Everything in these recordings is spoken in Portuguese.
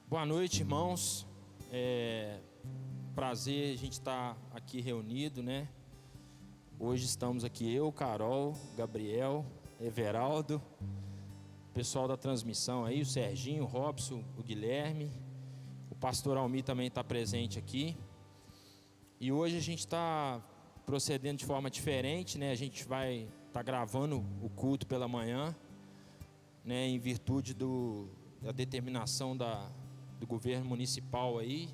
Boa noite, irmãos. Prazer a gente estar aqui reunido, né? Hoje estamos aqui eu, Carol, Gabriel, Everaldo, o pessoal da transmissão aí, o Serginho, o Robson, o Guilherme, o pastor Almir também está presente aqui. E hoje a gente está procedendo de forma diferente, né? A gente vai estar gravando o culto pela manhã, né? Em virtude da determinação do governo municipal aí,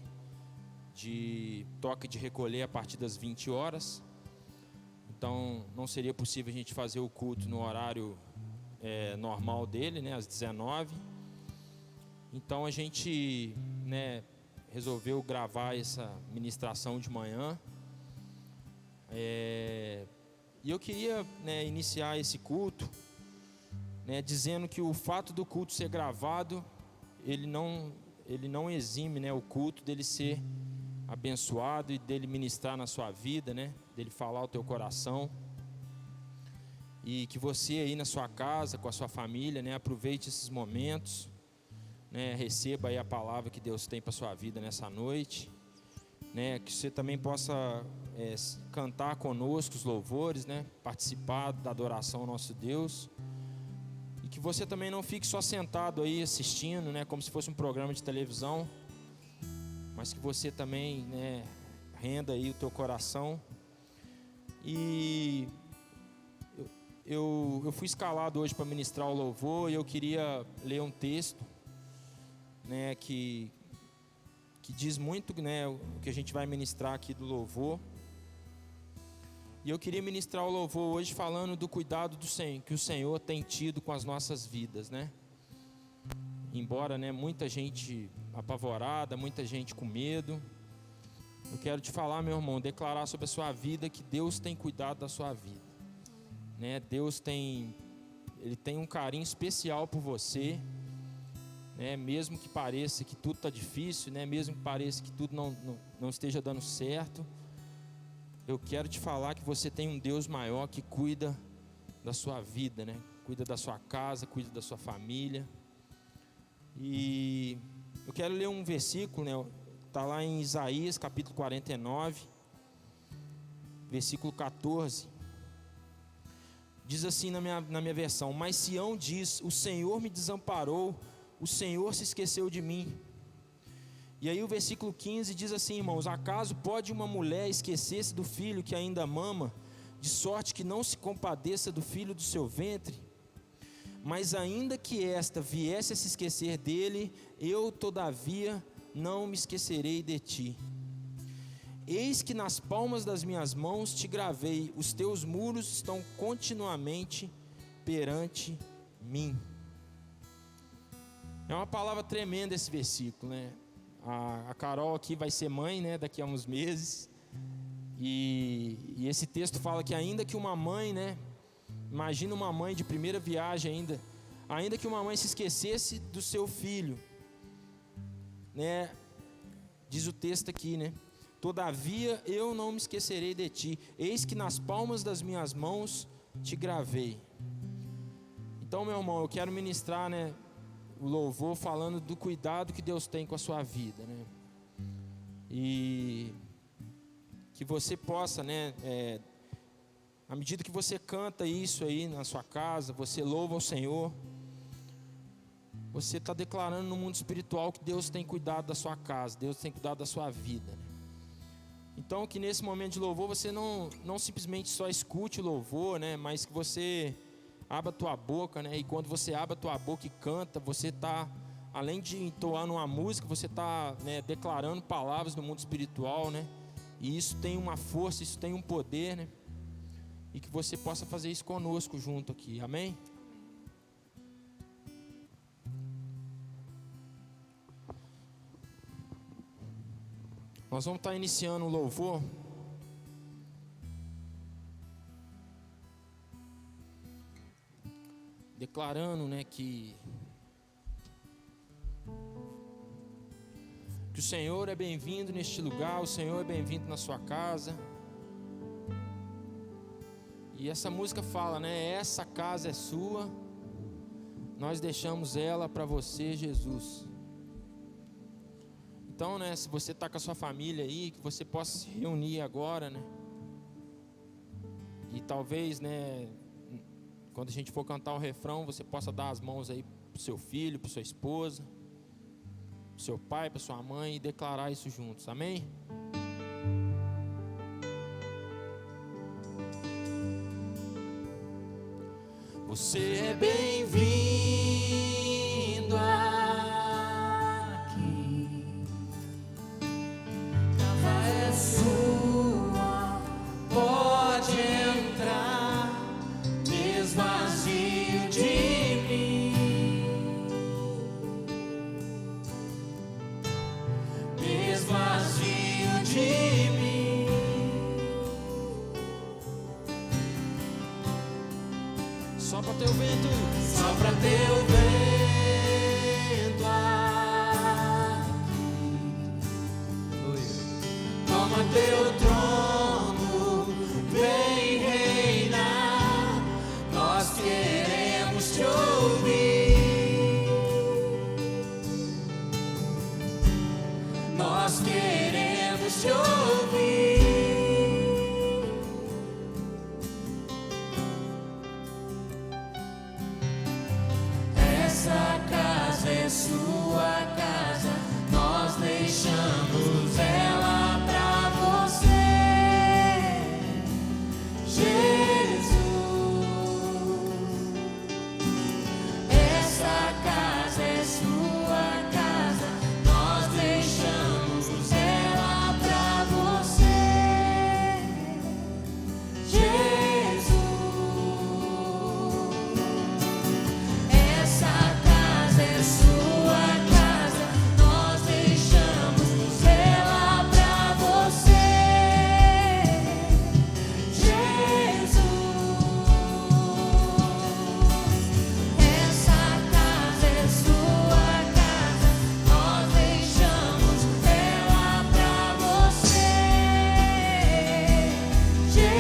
de toque de recolher a partir das 20 horas. Então não seria possível a gente fazer o culto no horário normal dele, né, às 19. Então a gente, né, resolveu gravar essa ministração de manhã. E eu queria, né, iniciar esse culto, né, dizendo que o fato do culto ser gravado, ele não exime, né, o culto dele ser abençoado e dele ministrar na sua vida, né, dele falar ao teu coração. E que você aí na sua casa, com a sua família, né, aproveite esses momentos, né, receba aí a palavra que Deus tem para sua vida nessa noite, né, que você também possa cantar conosco os louvores, né, participar da adoração ao nosso Deus. E que você também não fique só sentado aí assistindo, né, como se fosse um programa de televisão, mas que você também, né, renda aí o teu coração. E eu fui escalado hoje para ministrar o louvor e eu queria ler um texto, né, que diz muito, né, o que a gente vai ministrar aqui do louvor. E eu queria ministrar o louvor hoje falando do cuidado que o Senhor tem tido com as nossas vidas, né? Embora, né, muita gente apavorada, muita gente com medo, eu quero te falar, meu irmão, declarar sobre a sua vida que Deus tem cuidado da sua vida, né? Ele tem um carinho especial por você, né? Mesmo que pareça que tudo está difícil, né? Mesmo que pareça que tudo não esteja dando certo, eu quero te falar que você tem um Deus maior que cuida da sua vida, né? Cuida da sua casa, cuida da sua família. E eu quero ler um versículo, né? Está lá em Isaías capítulo 49, versículo 14. Diz assim na minha versão: Mas Sião diz, o Senhor me desamparou, o Senhor se esqueceu de mim. E aí o versículo 15 diz assim, irmãos: Acaso pode uma mulher esquecer-se do filho que ainda mama, de sorte que não se compadeça do filho do seu ventre? Mas ainda que esta viesse a se esquecer dele, eu todavia não me esquecerei de ti. Eis que nas palmas das minhas mãos te gravei, os teus muros estão continuamente perante mim. É uma palavra tremenda esse versículo, né? A Carol aqui vai ser mãe, né, daqui a uns meses. E esse texto fala que ainda que uma mãe, né, imagina uma mãe de primeira viagem ainda que uma mãe se esquecesse do seu filho, né, diz o texto aqui, né, todavia eu não me esquecerei de ti, eis que nas palmas das minhas mãos te gravei. Então, meu irmão, eu quero ministrar, né, o louvor falando do cuidado que Deus tem com a sua vida, né? E que você possa, né, à medida que você canta isso aí na sua casa, você louva ao Senhor, você está declarando no mundo espiritual que Deus tem cuidado da sua casa, Deus tem cuidado da sua vida, né? Então que nesse momento de louvor você não simplesmente só escute o louvor, né, mas que você abra a tua boca, né? E quando você abre a tua boca e canta, você está, além de entoar numa música, você está, né, declarando palavras no mundo espiritual, né? E isso tem uma força, isso tem um poder, né? E que você possa fazer isso conosco junto aqui, amém? Nós vamos estar iniciando o louvor declarando, né, que o Senhor é bem-vindo neste lugar, o Senhor é bem-vindo na sua casa. E essa música fala, né, essa casa é sua, nós deixamos ela para você, Jesus. Então, né, se você está com a sua família aí, que você possa se reunir agora, né? E talvez, né, quando a gente for cantar o refrão, você possa dar as mãos aí pro seu filho, para sua esposa, pro seu pai, para sua mãe e declarar isso juntos. Amém? Você é bem-vindo aqui. Casa é sua, pode entrar, desvazio de mim, desvazio de mim. Sopra teu vento, sopra teu vento aqui. Toma teu trono, vem reinar. Nós queremos te ouvir. Nós queremos te ouvir. Essa casa é sua casa, nós deixamos ela pra você, Jesus. Essa casa é sua casa, nós deixamos ela pra você, Jesus. Essa casa é sua casa, nós deixamos ela pra você, Jesus. Essa casa é sua casa, nós deixamos ela pra você, Jesus.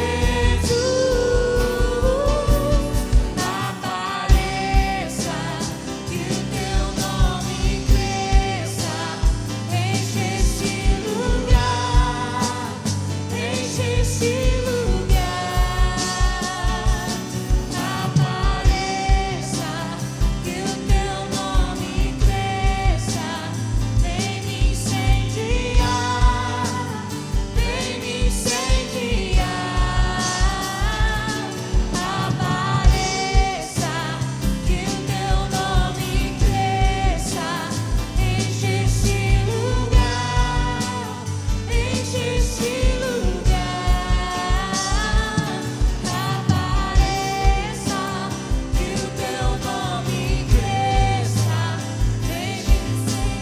Apareça, que o teu nome cresça, enche esse lugar, enche esse lugar. Apareça, que o teu nome cresça, vem me incendiar, vem me incendiar. Apareça, que o teu nome cresça, enche esse lugar, enche esse lugar. Apareça, que o teu nome cresça, vem me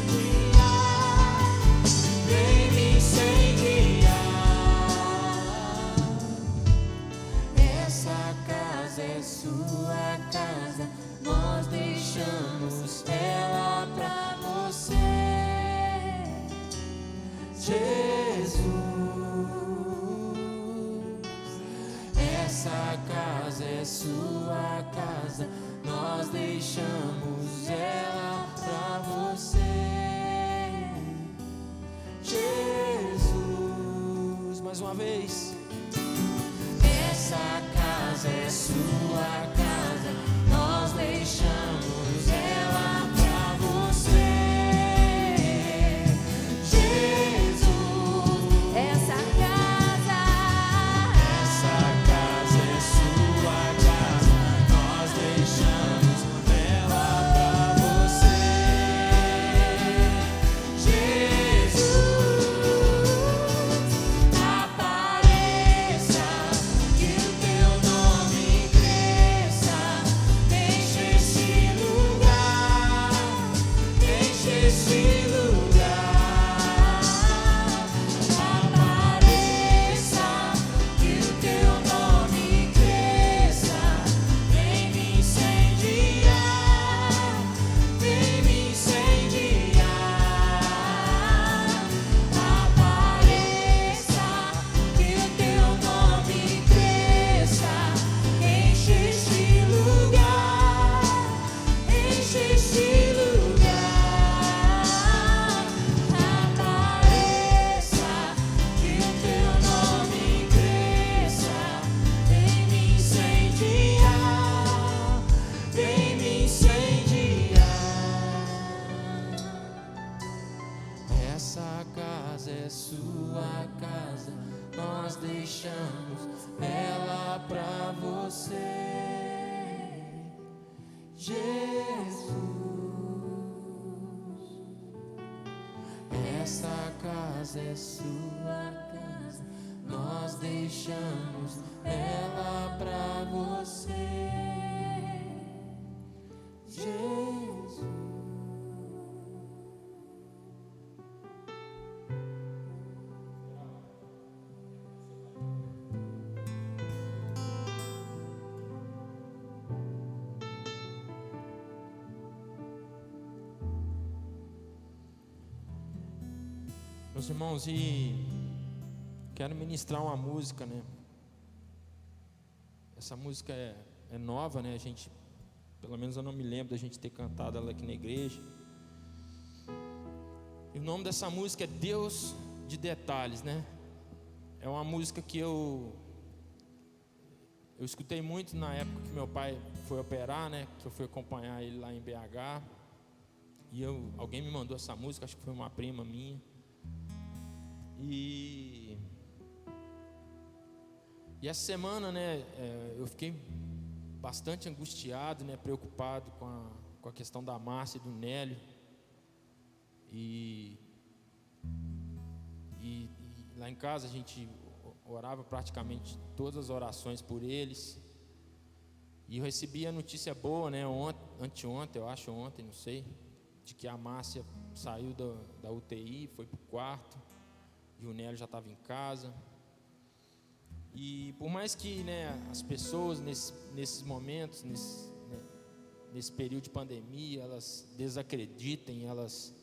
incendiar, vem me incendiar. Essa casa é sua casa, nós deixamos ela pra você, Jesus. Essa casa é sua casa, nós deixamos ela pra você, Jesus. Mais uma vez. Essa casa é sua casa, nós deixamos ela pra você, Jesus. Essa casa é sua casa, nós deixamos ela pra você, Jesus. Apareça, que o teu nome cresça. Jesus, essa casa é sua casa, nós deixamos ela pra você, Jesus. Meus irmãos, e quero ministrar uma música, né? Essa música é nova, né? A gente, pelo menos eu não me lembro da gente ter cantado ela aqui na igreja. E o nome dessa música é Deus de Detalhes, né? É uma música que eu escutei muito na época que meu pai foi operar, né? Que eu fui acompanhar ele lá em BH. E alguém me mandou essa música, acho que foi uma prima minha. E essa semana, né, eu fiquei bastante angustiado, né, preocupado com a questão da Márcia e do Nélio. E lá em casa a gente orava praticamente todas as orações por eles. E eu recebi a notícia boa, né, anteontem, eu acho, ontem, não sei, de que a Márcia saiu da UTI, foi para o quarto. E o Nélio já estava em casa. E por mais que, né, as pessoas nesses momentos, nesse período de pandemia, elas desacreditem, elas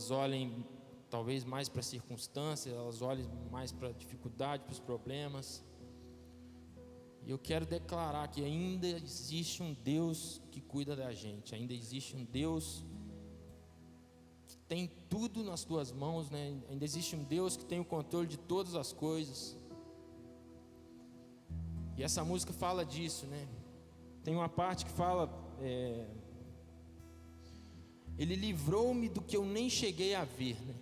olhem talvez mais para as circunstâncias, elas olhem mais para a dificuldade, para os problemas. E eu quero declarar que ainda existe um Deus que cuida da gente, ainda existe um Deus tem tudo nas tuas mãos, né? Ainda existe um Deus que tem o controle de todas as coisas. E essa música fala disso, né? Tem uma parte que fala: Ele livrou-me do que eu nem cheguei a ver, né?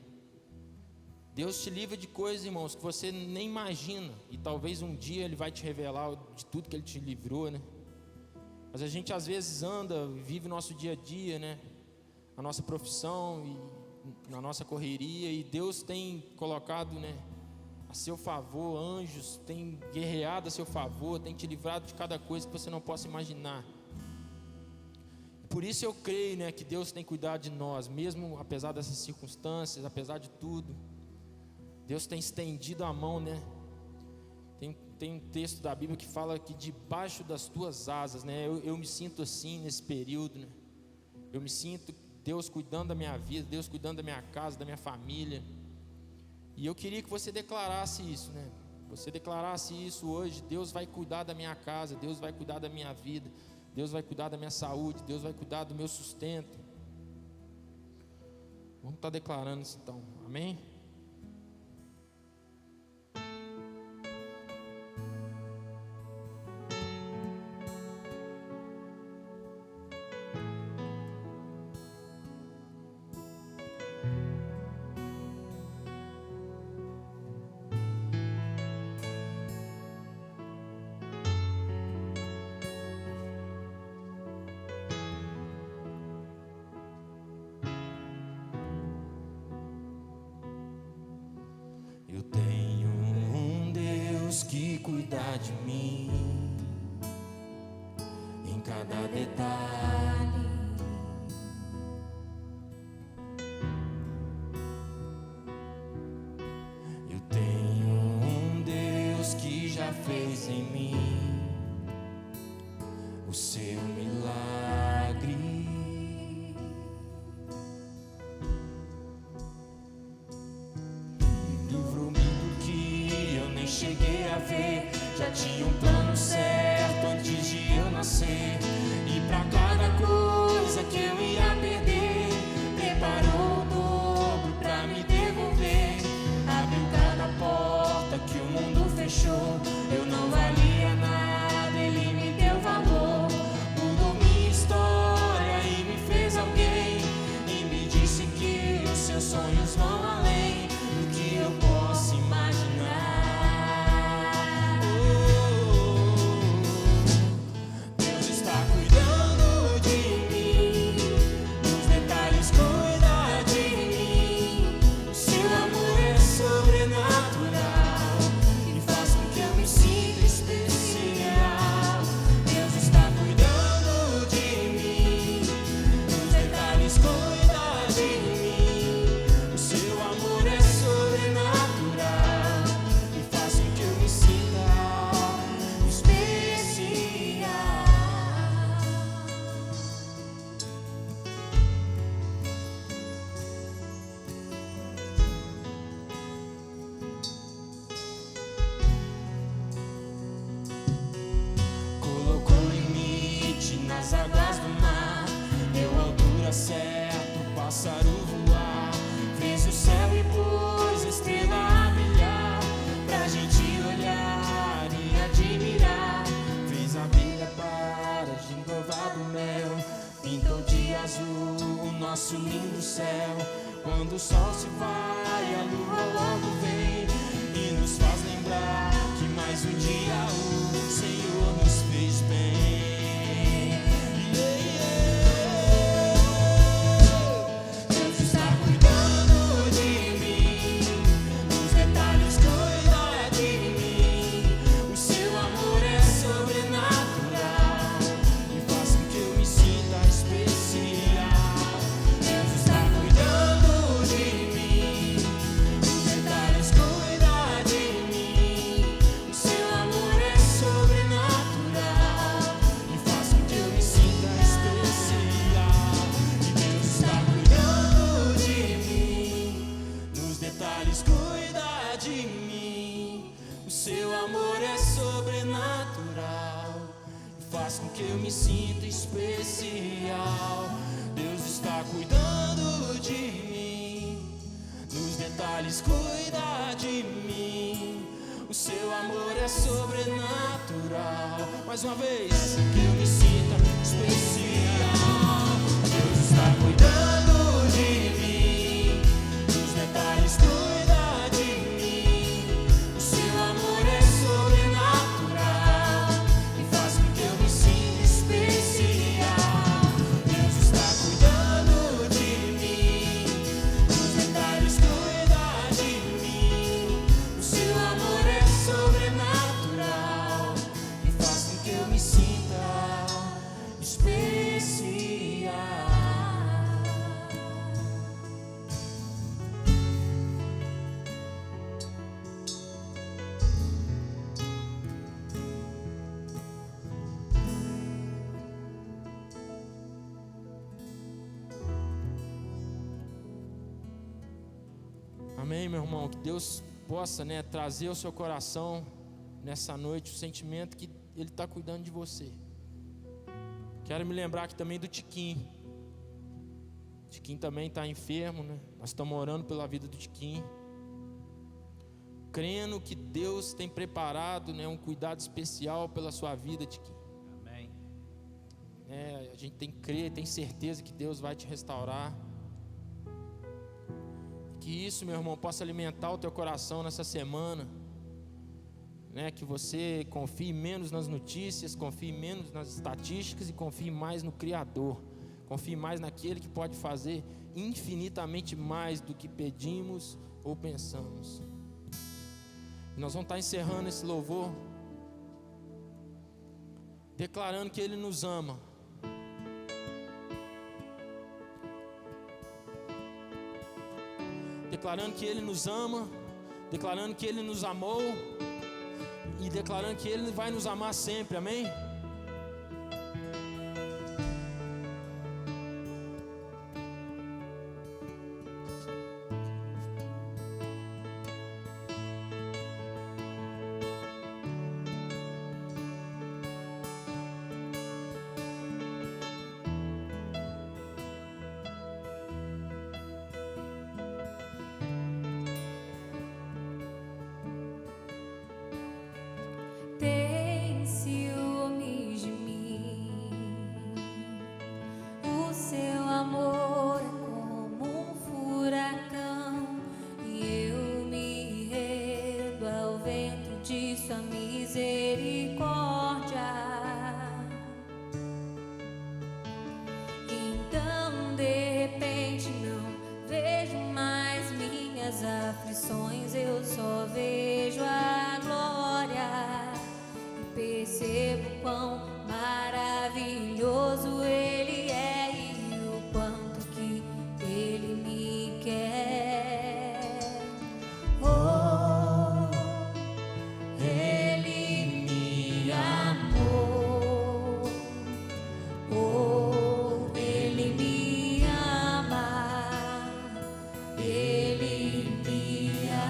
Deus te livra de coisas, irmãos, que você nem imagina. E talvez um dia Ele vai te revelar de tudo que Ele te livrou, né? Mas a gente às vezes anda, vive o nosso dia a dia, né? A nossa profissão e na nossa correria, e Deus tem colocado, né, a seu favor anjos, tem guerreado a seu favor, tem te livrado de cada coisa que você não possa imaginar. Por isso eu creio, né, que Deus tem cuidado de nós, mesmo apesar dessas circunstâncias, apesar de tudo. Deus tem estendido a mão, né? Tem um texto da Bíblia que fala que debaixo das tuas asas, né? Eu me sinto assim nesse período, né? Eu me sinto Deus cuidando da minha vida, Deus cuidando da minha casa, da minha família. E eu queria que você declarasse isso, né? Você declarasse isso hoje: Deus vai cuidar da minha casa, Deus vai cuidar da minha vida, Deus vai cuidar da minha saúde, Deus vai cuidar do meu sustento. Vamos estar declarando isso então, amém? Eu tenho um Deus que cuida de mim em cada detalhe. Eu tenho um Deus que já fez em mim o seu milagre. Cheguei a ver, já tinha um plano certo antes de eu nascer. E pra cada coisa que eu ia perder, preparou o dobro pra me devolver. Abriu cada porta que o mundo fechou. Eu não valia nada, Ele me deu valor. Mudou minha história e me fez alguém. E me disse que os seus sonhos vão além do que eu posso imaginar. Está dia certo, pássaro voar, fez o céu e pôs a estrela a brilhar, pra gente olhar e admirar. Fez a abelha para gingovar do mel, pintou de azul o nosso lindo céu. Quando o sol se vai, a lua logo vem e nos faz lembrar que mais um dia o Senhor nos fez bem. Deus está cuidando de mim, nos detalhes cuida de mim. O seu amor é sobrenatural e faz com que eu me sinta especial. Deus está cuidando de mim, nos detalhes cuida de mim. O seu amor é sobrenatural e faz com que eu me sinta especial. E Deus está cuidando de mim, nos detalhes cuida de mim. O seu amor é sobrenatural e faz com que eu me sinta especial. Deus está cuidando de mim, nos detalhes cuida de mim. O seu amor é sobrenatural. Mais uma vez, que eu me sinta especial. Deus está cuidando de mim, nos detalhes cuida de mim. O seu amor é sobrenatural e faz com que eu me sinta especial. Deus está cuidando de mim, nos detalhes cuida de mim. O seu amor é sobrenatural e faz com que eu me sinta especial. Amém, meu irmão. Que Deus possa, trazer ao seu coração nessa noite o sentimento que Ele está cuidando de você. Quero me lembrar aqui também do Tiquinho. O Tiquinho também está enfermo, Nós estamos orando pela vida do Tiquinho, crendo que Deus tem preparado, um cuidado especial pela sua vida, Tiquinho. Amém. A gente tem que crer, tem certeza que Deus vai te restaurar. Que isso, meu irmão, possa alimentar o teu coração nessa semana, que você confie menos nas notícias, confie menos nas estatísticas e confie mais no Criador. Confie mais naquele que pode fazer infinitamente mais do que pedimos ou pensamos. E nós vamos estar encerrando esse louvor declarando que Ele nos ama. Declarando que Ele nos ama, declarando que Ele nos amou e declarando que Ele vai nos amar sempre, amém? Tem ciúmes de mim, o seu amor é como um furacão, e eu me rendo ao vento de sua misericórdia. Então de repente não vejo mais minhas aflições, eu só vejo a glória. Percebo quão maravilhoso Ele é e o quanto que Ele me quer. Oh, Ele me amou. Oh, Ele me ama. Ele me amou.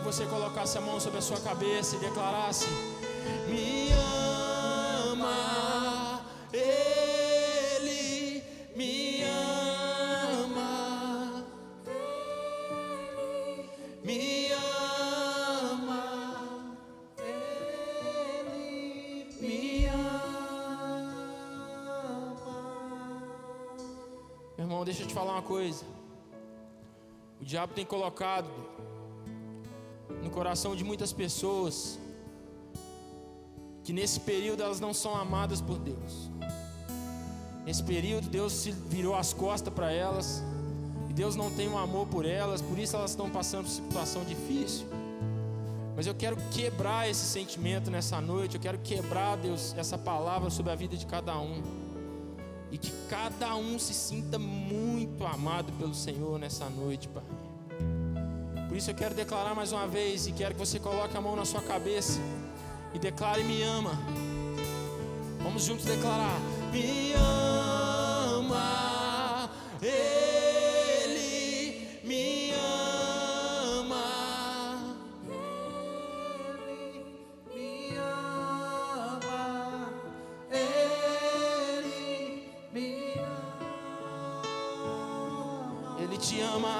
você colocasse a mão sobre a sua cabeça e declarasse: me ama, Ele me ama, me ama, Ele me ama. Meu irmão, deixa eu te falar uma coisa. O diabo tem colocado no coração de muitas pessoas que nesse período elas não são amadas por Deus. Nesse período Deus se virou as costas para elas e Deus não tem um amor por elas, por isso elas estão passando por situação difícil. Mas eu quero quebrar esse sentimento nessa noite. Eu quero quebrar, Deus, essa palavra sobre a vida de cada um, e que cada um se sinta muito amado pelo Senhor nessa noite, Pai. Por isso eu quero declarar mais uma vez, e quero que você coloque a mão na sua cabeça e declare: me ama. Vamos juntos declarar: me ama, Ele me ama, Ele me ama, Ele me ama, Ele te ama,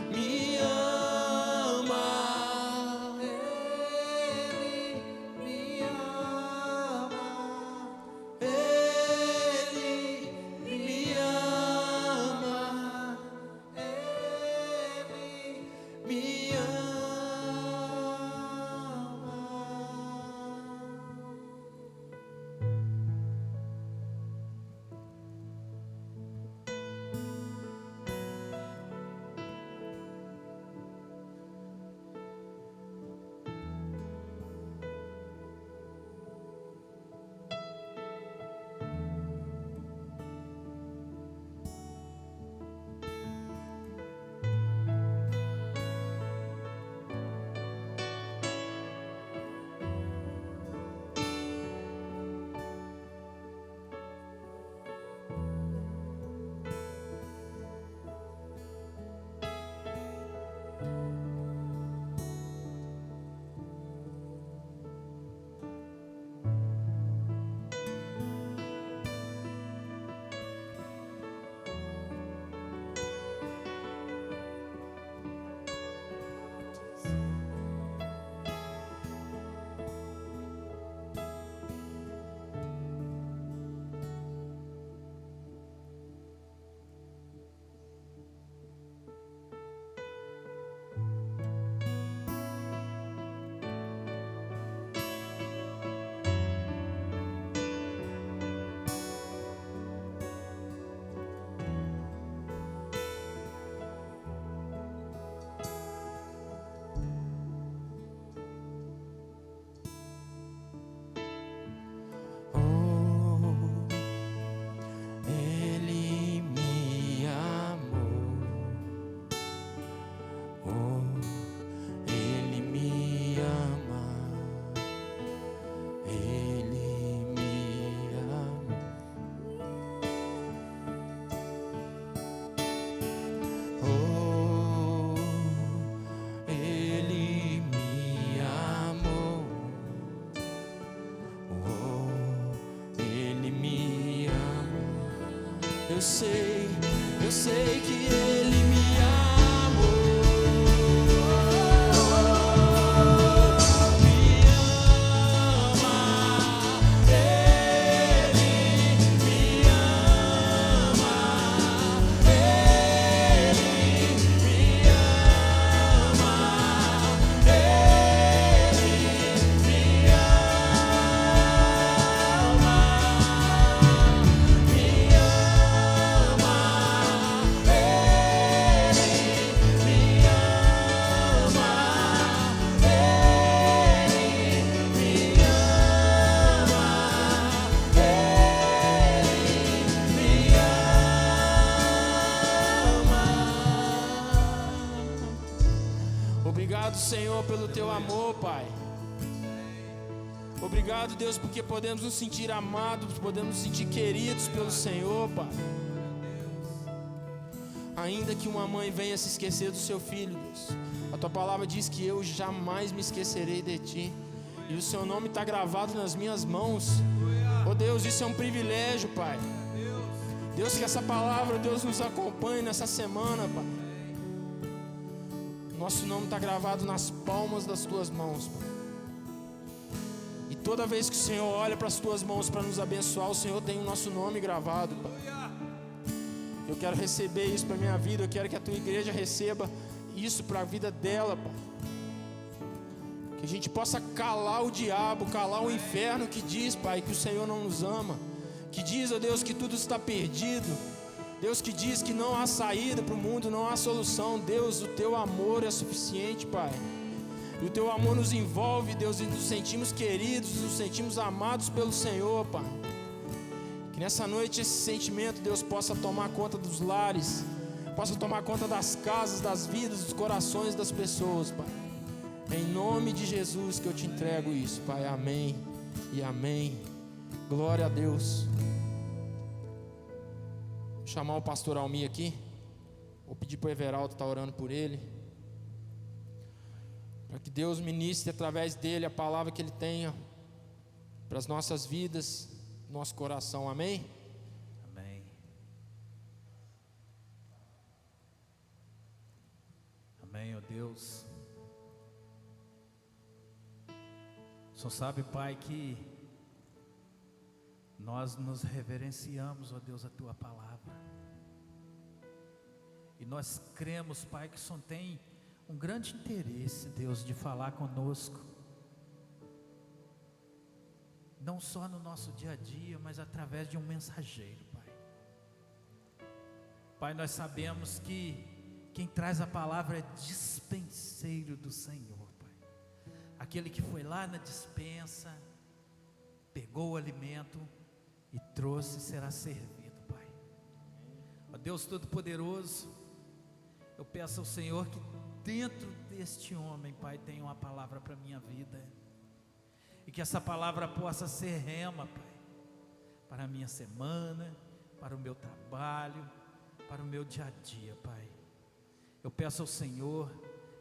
me ama. Eu sei que Ele me amou. Me ama, Ele me ama, Ele me ama, Ele me ama. Obrigado, Senhor, pelo teu amor, Pai. Obrigado, Deus, porque podemos nos sentir amados, podemos nos sentir queridos pelo Senhor, Pai. Ainda que uma mãe venha se esquecer do seu filho, Deus, a tua palavra diz que eu jamais me esquecerei de ti, e o seu nome está gravado nas minhas mãos. Oh Deus, isso é um privilégio, Pai. Deus, que essa palavra, Deus, nos acompanhe nessa semana, Pai. Nosso nome está gravado nas palmas das tuas mãos, Pai. E toda vez que o Senhor olha para as tuas mãos para nos abençoar, o Senhor tem o nosso nome gravado, Pai. Eu quero receber isso para a minha vida. Eu quero que a tua igreja receba isso para a vida dela, Pai. Que a gente possa calar o diabo, calar o inferno que diz, Pai, que o Senhor não nos ama, que diz, ó Deus, que tudo está perdido. Deus, que diz que não há saída para o mundo, não há solução. Deus, o teu amor é suficiente, Pai. E o teu amor nos envolve, Deus, e nos sentimos queridos, nos sentimos amados pelo Senhor, Pai. Que nessa noite esse sentimento, Deus, possa tomar conta dos lares, possa tomar conta das casas, das vidas, dos corações das pessoas, Pai. Em nome de Jesus que eu te entrego isso, Pai. Amém e amém. Glória a Deus. Vou chamar o pastor Almir aqui. Vou pedir para o Everaldo estar orando por ele, para que Deus ministre através dele a palavra que ele tenha para as nossas vidas, nosso coração. Amém? Amém. Amém, ó Deus. Só sabe, Pai, que nós nos reverenciamos, ó Deus, a Tua palavra. E nós cremos, Pai, que o Senhor tem um grande interesse, Deus, de falar conosco. Não só no nosso dia a dia, mas através de um mensageiro, Pai. Pai, nós sabemos que quem traz a palavra é dispenseiro do Senhor, Pai. Aquele que foi lá na despensa, pegou o alimento e trouxe, será servido, Pai. Ó Deus Todo-Poderoso, eu peço ao Senhor que dentro deste homem, Pai, tenha uma palavra para a minha vida. E que essa palavra possa ser rema, Pai, para a minha semana, para o meu trabalho, para o meu dia a dia, Pai. Eu peço ao Senhor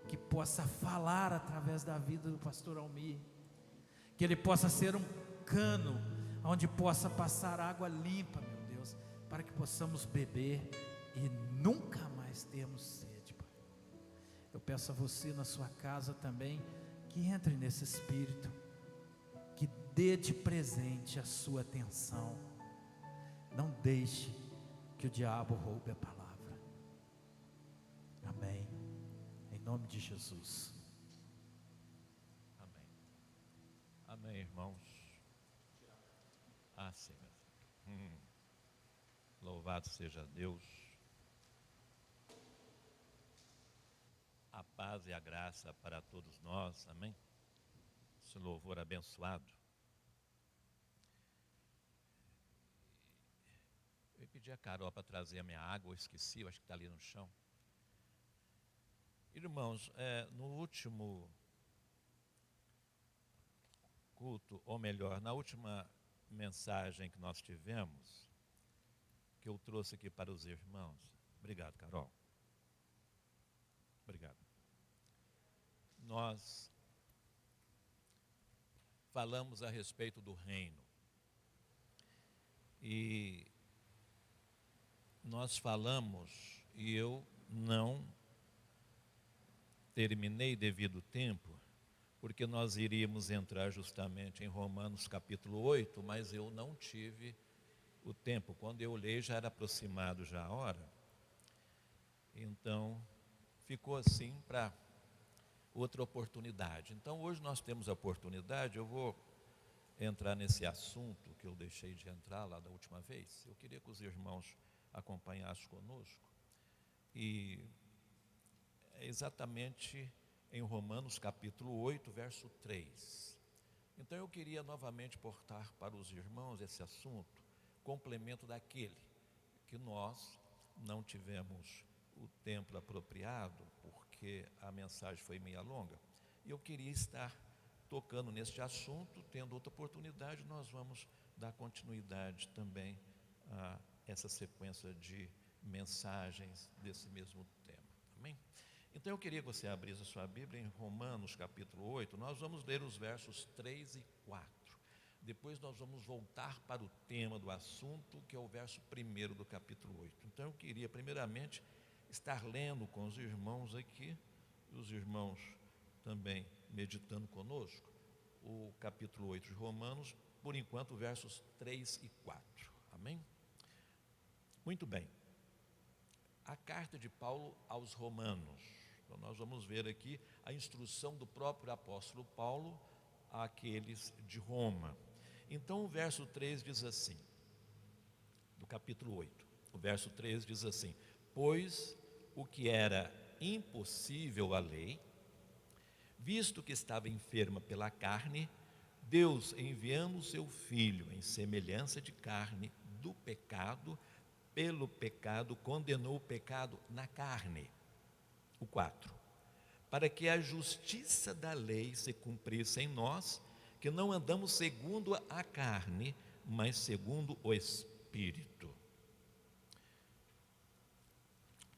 que possa falar através da vida do pastor Almir, que ele possa ser um cano onde possa passar água limpa, meu Deus, para que possamos beber e nunca mais termos sede, Pai. Eu peço a você na sua casa também, que entre nesse espírito, que dê de presente a sua atenção. Não deixe que o diabo roube a palavra. Amém. Em nome de Jesus. Amém. Amém, irmãos. Sim. Louvado seja Deus. A paz e a graça para todos nós. Amém. Esse louvor abençoado. Eu pedi a Carol para trazer a minha água, eu esqueci, eu acho que está ali no chão. Irmãos, no último culto, ou melhor, na última mensagem que nós tivemos, que eu trouxe aqui para os irmãos. Obrigado, Carol. Obrigado. Nós falamos a respeito do reino. E nós falamos, e eu não terminei devido ao tempo, porque nós iríamos entrar justamente em Romanos capítulo 8, mas eu não tive o tempo. Quando eu olhei já era aproximado já a hora. Então, ficou assim para outra oportunidade. Então, hoje nós temos a oportunidade, eu vou entrar nesse assunto que eu deixei de entrar lá da última vez. Eu queria que os irmãos acompanhassem conosco. E é exatamente em Romanos capítulo 8, verso 3. Então eu queria novamente portar para os irmãos esse assunto, complemento daquele que nós não tivemos o tempo apropriado, porque a mensagem foi meia longa. E eu queria estar tocando neste assunto, tendo outra oportunidade, nós vamos dar continuidade também a essa sequência de mensagens desse mesmo tema. Amém? Então eu queria que você abrisse a sua Bíblia em Romanos capítulo 8, nós vamos ler os versos 3 e 4. Depois nós vamos voltar para o tema do assunto, que é o verso 1 do capítulo 8. Então eu queria primeiramente estar lendo com os irmãos aqui, e os irmãos também meditando conosco, o capítulo 8 de Romanos, por enquanto versos 3 e 4. Amém? Muito bem. A carta de Paulo aos Romanos. Então nós vamos ver aqui a instrução do próprio apóstolo Paulo àqueles de Roma. Então o verso 3 diz assim, do capítulo 8, o verso 3 diz assim: pois o que era impossível à lei, visto que estava enferma pela carne, Deus, enviando o seu Filho em semelhança de carne do pecado, pelo pecado condenou o pecado na carne. O 4, para que a justiça da lei se cumprisse em nós, que não andamos segundo a carne, mas segundo o Espírito.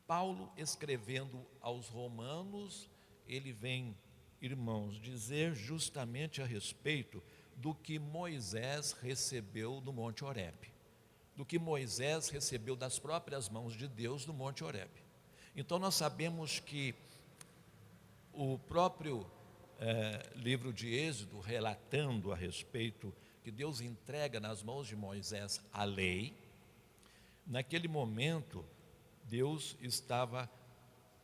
Paulo, escrevendo aos Romanos, ele vem, irmãos, dizer justamente a respeito do que Moisés recebeu no Monte Horebe, do que Moisés recebeu das próprias mãos de Deus no Monte Horebe. Então nós sabemos que o próprio livro de Êxodo, relatando a respeito que Deus entrega nas mãos de Moisés a lei, naquele momento Deus estava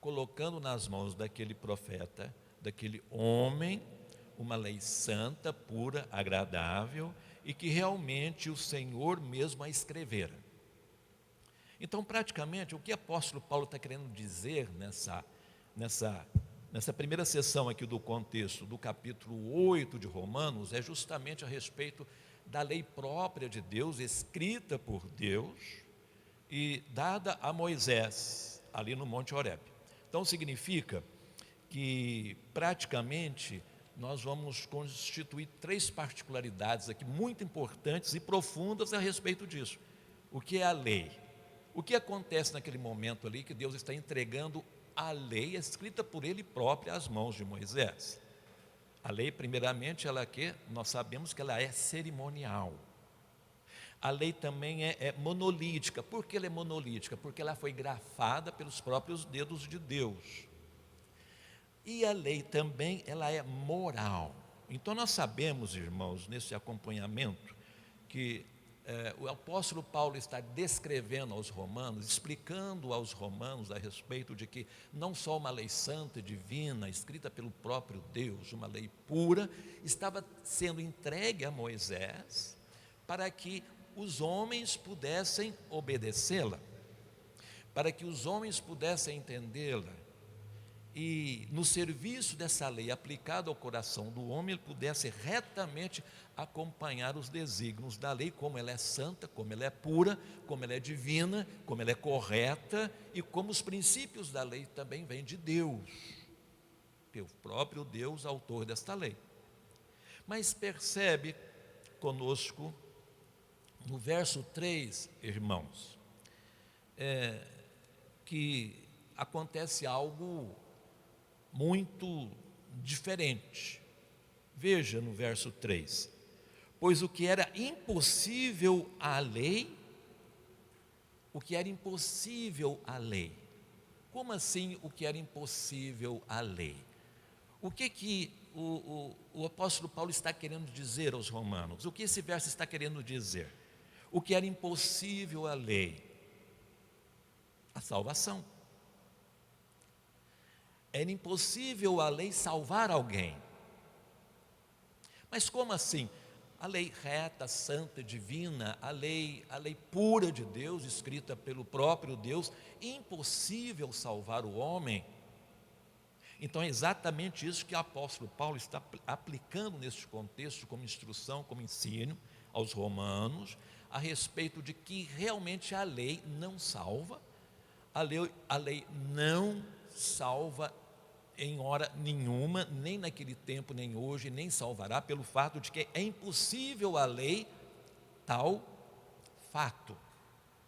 colocando nas mãos daquele profeta, daquele homem, uma lei santa, pura, agradável, e que realmente o Senhor mesmo a escrevera. Então, praticamente, o que o apóstolo Paulo está querendo dizer nessa primeira sessão aqui do contexto do capítulo 8 de Romanos, é justamente a respeito da lei própria de Deus, escrita por Deus e dada a Moisés, ali no Monte Horebe. Então, significa que, praticamente, nós vamos constituir 3 particularidades aqui muito importantes e profundas a respeito disso. O que é a lei? O que acontece naquele momento ali que Deus está entregando a lei escrita por Ele próprio às mãos de Moisés? A lei, primeiramente, nós sabemos que ela é cerimonial. A lei também é monolítica. Por que ela é monolítica? Porque ela foi grafada pelos próprios dedos de Deus. E a lei também, ela é moral. Então nós sabemos, irmãos, nesse acompanhamento, que o apóstolo Paulo está descrevendo aos romanos, explicando aos romanos a respeito de que não só uma lei santa, divina, escrita pelo próprio Deus, uma lei pura, estava sendo entregue a Moisés para que os homens pudessem obedecê-la, para que os homens pudessem entendê-la, e no serviço dessa lei aplicada ao coração do homem, ele pudesse retamente acompanhar os desígnios da lei, como ela é santa, como ela é pura, como ela é divina, como ela é correta, e como os princípios da lei também vêm de Deus, que é o próprio Deus, autor desta lei. Mas percebe conosco, no verso 3, irmãos, que acontece algo muito diferente. Veja no verso 3: pois o que era impossível à lei, o que era impossível à lei. Como assim o que era impossível à lei? O que o apóstolo Paulo está querendo dizer aos romanos? O que esse verso está querendo dizer? O que era impossível à lei? A salvação. Era impossível a lei salvar alguém. Mas como assim? A lei reta, santa, divina, a lei pura de Deus, escrita pelo próprio Deus, impossível salvar o homem. Então é exatamente isso que o apóstolo Paulo está aplicando neste contexto, como instrução, como ensino aos romanos, a respeito de que realmente a lei não salva, a lei não salva em hora nenhuma, nem naquele tempo, nem hoje, nem salvará, pelo fato de que é impossível a lei tal fato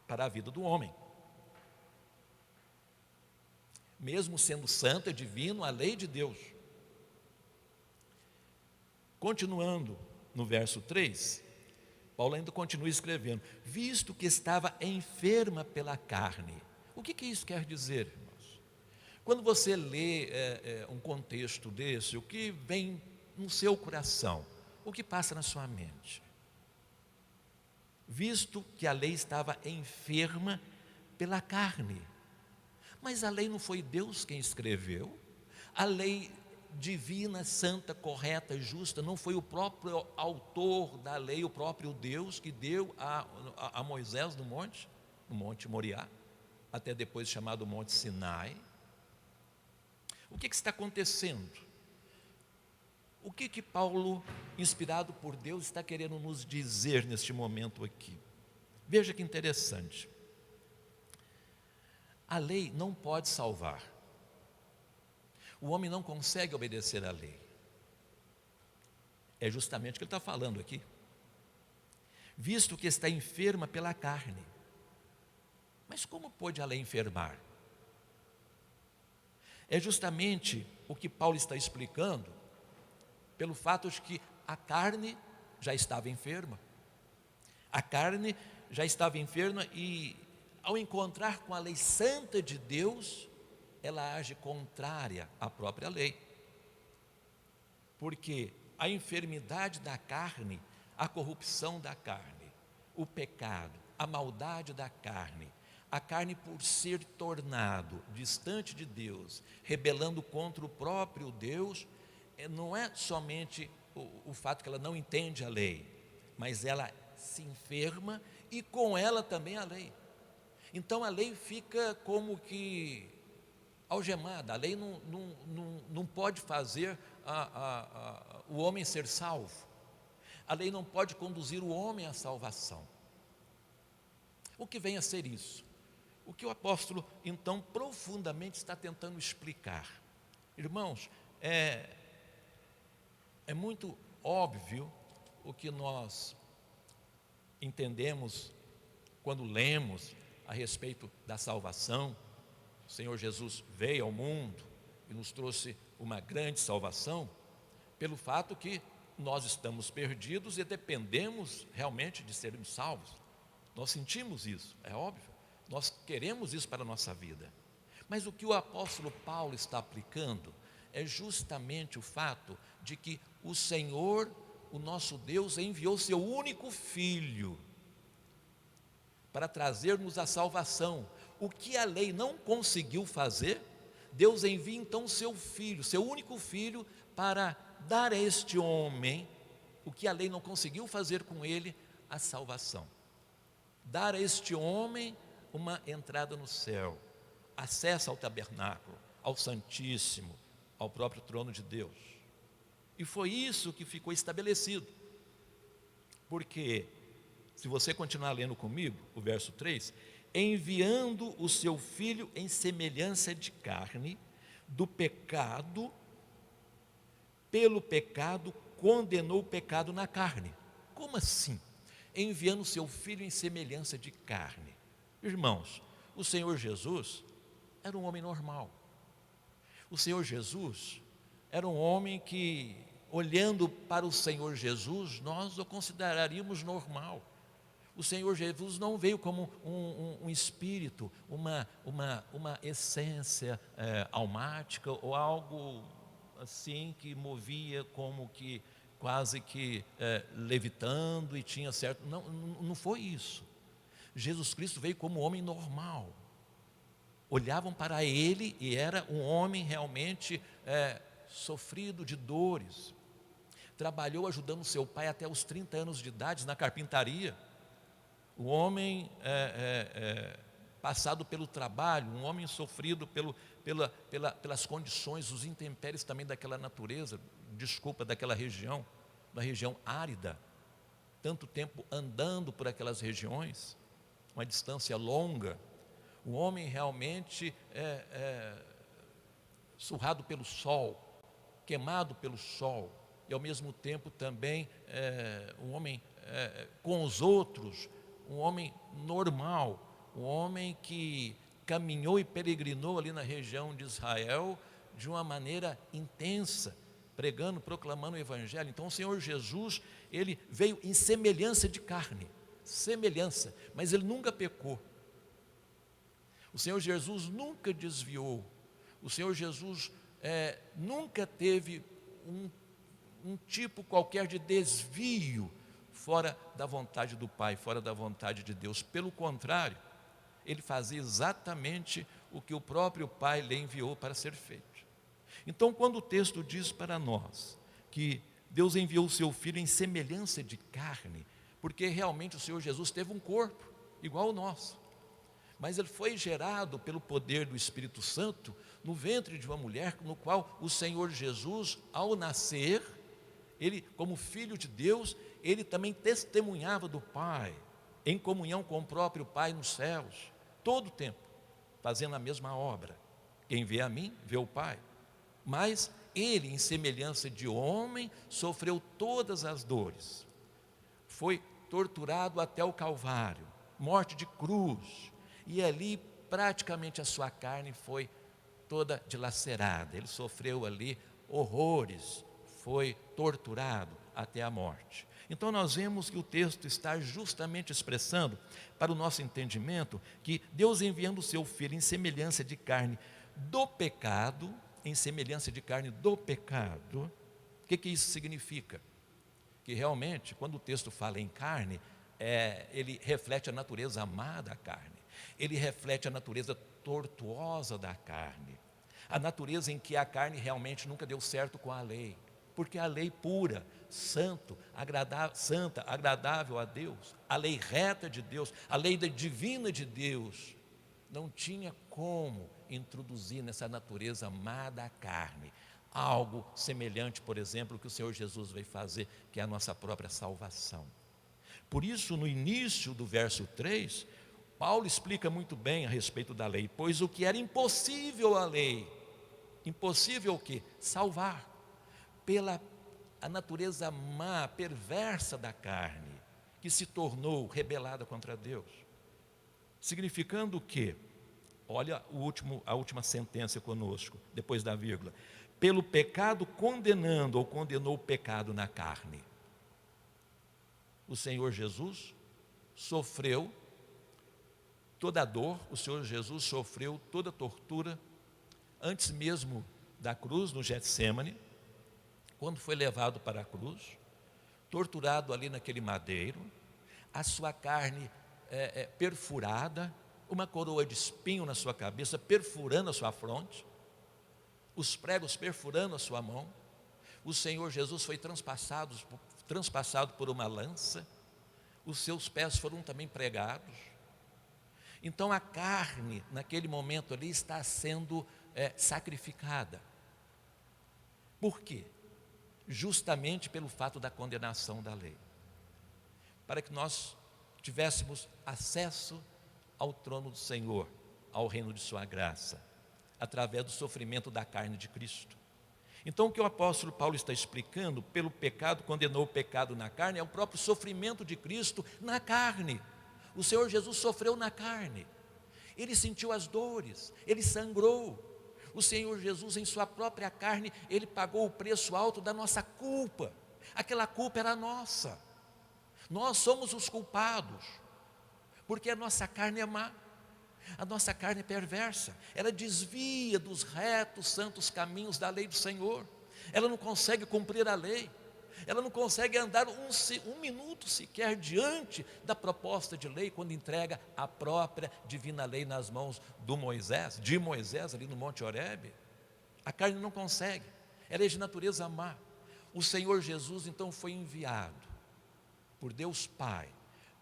para a vida do homem. mesmo sendo santa, divino, a lei de Deus. Continuando no verso 3, Paulo ainda continua escrevendo: visto que estava enferma pela carne. O que isso quer dizer, irmãos? Quando você lê um contexto desse, o que vem no seu coração? O que passa na sua mente? Visto que a lei estava enferma pela carne. Mas a lei não foi Deus quem escreveu. A lei divina, santa, correta, justa, não foi o próprio autor da lei, o próprio Deus que deu a Moisés no Monte Moriá, até depois chamado Monte Sinai. O que está acontecendo? O que Paulo, inspirado por Deus, está querendo nos dizer neste momento aqui? Veja que interessante. A lei não pode salvar. O homem não consegue obedecer à lei. É justamente o que ele está falando aqui. Visto que está enferma pela carne. Mas como pode a lei enfermar? É justamente o que Paulo está explicando, pelo fato de que a carne já estava enferma. A carne já estava enferma e, ao encontrar com a lei santa de Deus, ela age contrária à própria lei. Porque a enfermidade da carne, a corrupção da carne, o pecado, a maldade da carne, a carne por ser tornado distante de Deus, rebelando contra o próprio Deus, não é somente o fato que ela não entende a lei, mas ela se enferma e com ela também a lei. Então a lei fica como que algemada. A lei não pode fazer o homem ser salvo. A lei não pode conduzir o homem à salvação. O que vem a ser isso? O que o apóstolo então profundamente está tentando explicar. Irmãos, é muito óbvio o que nós entendemos quando lemos a respeito da salvação. O Senhor Jesus veio ao mundo e nos trouxe uma grande salvação, pelo fato que nós estamos perdidos e dependemos realmente de sermos salvos. Nós sentimos isso, é óbvio, nós queremos isso para a nossa vida. Mas o que o apóstolo Paulo está aplicando é justamente o fato de que o Senhor, o nosso Deus, enviou seu único Filho para trazer-nos a salvação. O que a lei não conseguiu fazer, Deus envia então seu Filho, seu único Filho, para dar a este homem o que a lei não conseguiu fazer com ele, a salvação. Dar a este homem uma entrada no céu, acesso ao tabernáculo, ao Santíssimo, ao próprio trono de Deus. E foi isso que ficou estabelecido. Porque, se você continuar lendo comigo, o verso 3, enviando o seu Filho em semelhança de carne, do pecado, pelo pecado, condenou o pecado na carne. Como assim? Enviando o seu Filho em semelhança de carne. Irmãos, o Senhor Jesus era um homem normal. O Senhor Jesus era um homem que, olhando para o Senhor Jesus, nós o consideraríamos normal. O Senhor Jesus não veio como um espírito, uma essência almática ou algo assim que movia como que quase que levitando e tinha certo. Não foi isso. Jesus Cristo veio como homem normal. Olhavam para ele e era um homem realmente sofrido de dores. Trabalhou ajudando seu pai até os 30 anos de idade na carpintaria. O homem passado pelo trabalho, um homem sofrido pelas condições, os intempéries também daquela natureza, daquela região, uma região árida, tanto tempo andando por aquelas regiões, uma distância longa. O homem realmente surrado pelo sol, queimado pelo sol, e ao mesmo tempo também um homem com os outros, um homem normal, um homem que caminhou e peregrinou ali na região de Israel de uma maneira intensa, pregando, proclamando o Evangelho. Então o Senhor Jesus, ele veio em semelhança de carne, semelhança, mas ele nunca pecou. O Senhor Jesus nunca desviou. O Senhor Jesus nunca teve um tipo qualquer de desvio fora da vontade do Pai, fora da vontade de Deus. Pelo contrário, ele fazia exatamente o que o próprio Pai lhe enviou para ser feito. Então, quando o texto diz para nós que Deus enviou o seu Filho em semelhança de carne, porque realmente o Senhor Jesus teve um corpo igual ao nosso, mas ele foi gerado pelo poder do Espírito Santo no ventre de uma mulher, no qual o Senhor Jesus, ao nascer, ele, como Filho de Deus, ele também testemunhava do Pai, em comunhão com o próprio Pai nos céus, todo o tempo, fazendo a mesma obra. Quem vê a mim, vê o Pai. Mas ele, em semelhança de homem, sofreu todas as dores. Foi torturado até o Calvário, morte de cruz, e ali praticamente a sua carne foi toda dilacerada. Ele sofreu ali horrores, foi torturado até a morte. Então nós vemos que o texto está justamente expressando para o nosso entendimento que Deus, enviando o seu Filho em semelhança de carne do pecado, em semelhança de carne do pecado, o que isso significa? Que realmente, quando o texto fala em carne, ele reflete a natureza má da carne, ele reflete a natureza tortuosa da carne, a natureza em que a carne realmente nunca deu certo com a lei, porque a lei pura, santa, agradável a Deus, a lei reta de Deus, a lei divina de Deus, não tinha como introduzir nessa natureza má da carne algo semelhante, por exemplo, ao que o Senhor Jesus veio fazer, que é a nossa própria salvação. Por isso, no início do verso 3, Paulo explica muito bem a respeito da lei, pois o que era impossível à lei, impossível o quê? Salvar, pela a natureza má, perversa da carne, que se tornou rebelada contra Deus. Significando o quê? Olha a última sentença conosco, depois da vírgula. Pelo pecado condenando, ou condenou o pecado na carne. O Senhor Jesus sofreu toda a dor, o Senhor Jesus sofreu toda a tortura, antes mesmo da cruz, no Getsêmani, quando foi levado para a cruz, torturado ali naquele madeiro, a sua carne perfurada, uma coroa de espinho na sua cabeça, perfurando a sua fronte, os pregos perfurando a sua mão. O Senhor Jesus foi transpassado por uma lança, os seus pés foram também pregados. Então a carne, naquele momento ali, está sendo sacrificada. Por quê? Justamente pelo fato da condenação da lei, para que nós tivéssemos acesso ao trono do Senhor, ao reino de sua graça, através do sofrimento da carne de Cristo. Então o que o apóstolo Paulo está explicando, pelo pecado condenou o pecado na carne, é o próprio sofrimento de Cristo na carne. O Senhor Jesus sofreu na carne, ele sentiu as dores, ele sangrou. O Senhor Jesus, em sua própria carne, ele pagou o preço alto da nossa culpa. Aquela culpa era nossa. Nós somos os culpados, porque a nossa carne é má, a nossa carne é perversa, ela desvia dos retos, santos caminhos da lei do Senhor, ela não consegue cumprir a lei, ela não consegue andar um minuto sequer diante da proposta de lei, quando entrega a própria divina lei nas mãos de Moisés, ali no Monte Horebe. A carne não consegue, ela é de natureza má. O Senhor Jesus então foi enviado por Deus Pai,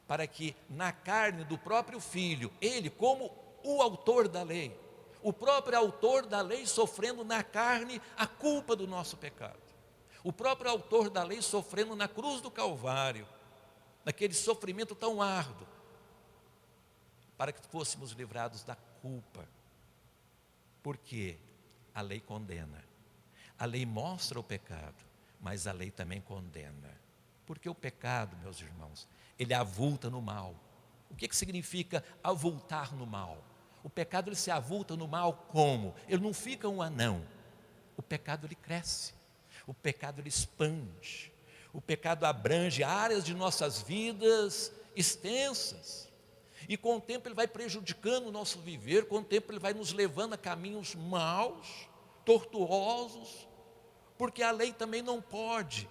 para que na carne do próprio Filho, ele como o autor da lei, o próprio autor da lei sofrendo na carne a culpa do nosso pecado, o próprio autor da lei sofrendo na cruz do Calvário, naquele sofrimento tão árduo, para que fôssemos livrados da culpa, porque a lei condena, a lei mostra o pecado, mas a lei também condena, porque o pecado, meus irmãos, ele avulta no mal. O que significa avultar no mal? O pecado ele se avulta no mal como? Ele não fica um anão. O pecado ele cresce. O pecado ele expande. O pecado abrange áreas de nossas vidas extensas. E com o tempo ele vai prejudicando o nosso viver, com o tempo ele vai nos levando a caminhos maus, tortuosos, porque a lei também não pode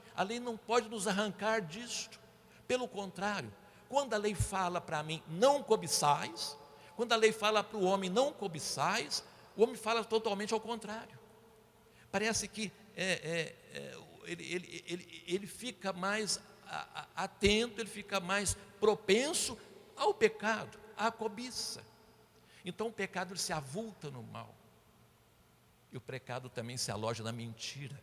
nos arrancar disto. Pelo contrário, quando a lei fala para mim, não cobiçais, quando a lei fala para o homem, não cobiçais, o homem fala totalmente ao contrário. Parece que ele fica mais atento, ele fica mais propenso ao pecado, à cobiça. Então o pecado ele se avulta no mal. E o pecado também se aloja na mentira.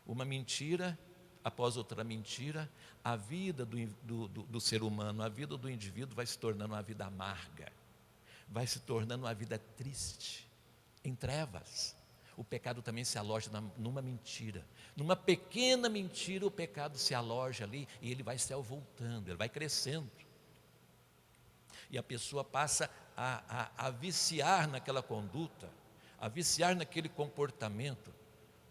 Uma mentira após outra mentira, a vida do ser humano, a vida do indivíduo vai se tornando uma vida amarga, vai se tornando uma vida triste, em trevas. O pecado também se aloja numa mentira. Numa pequena mentira o pecado se aloja ali e ele vai se avultando, ele vai crescendo. E a pessoa passa a viciar naquela conduta, a viciar naquele comportamento,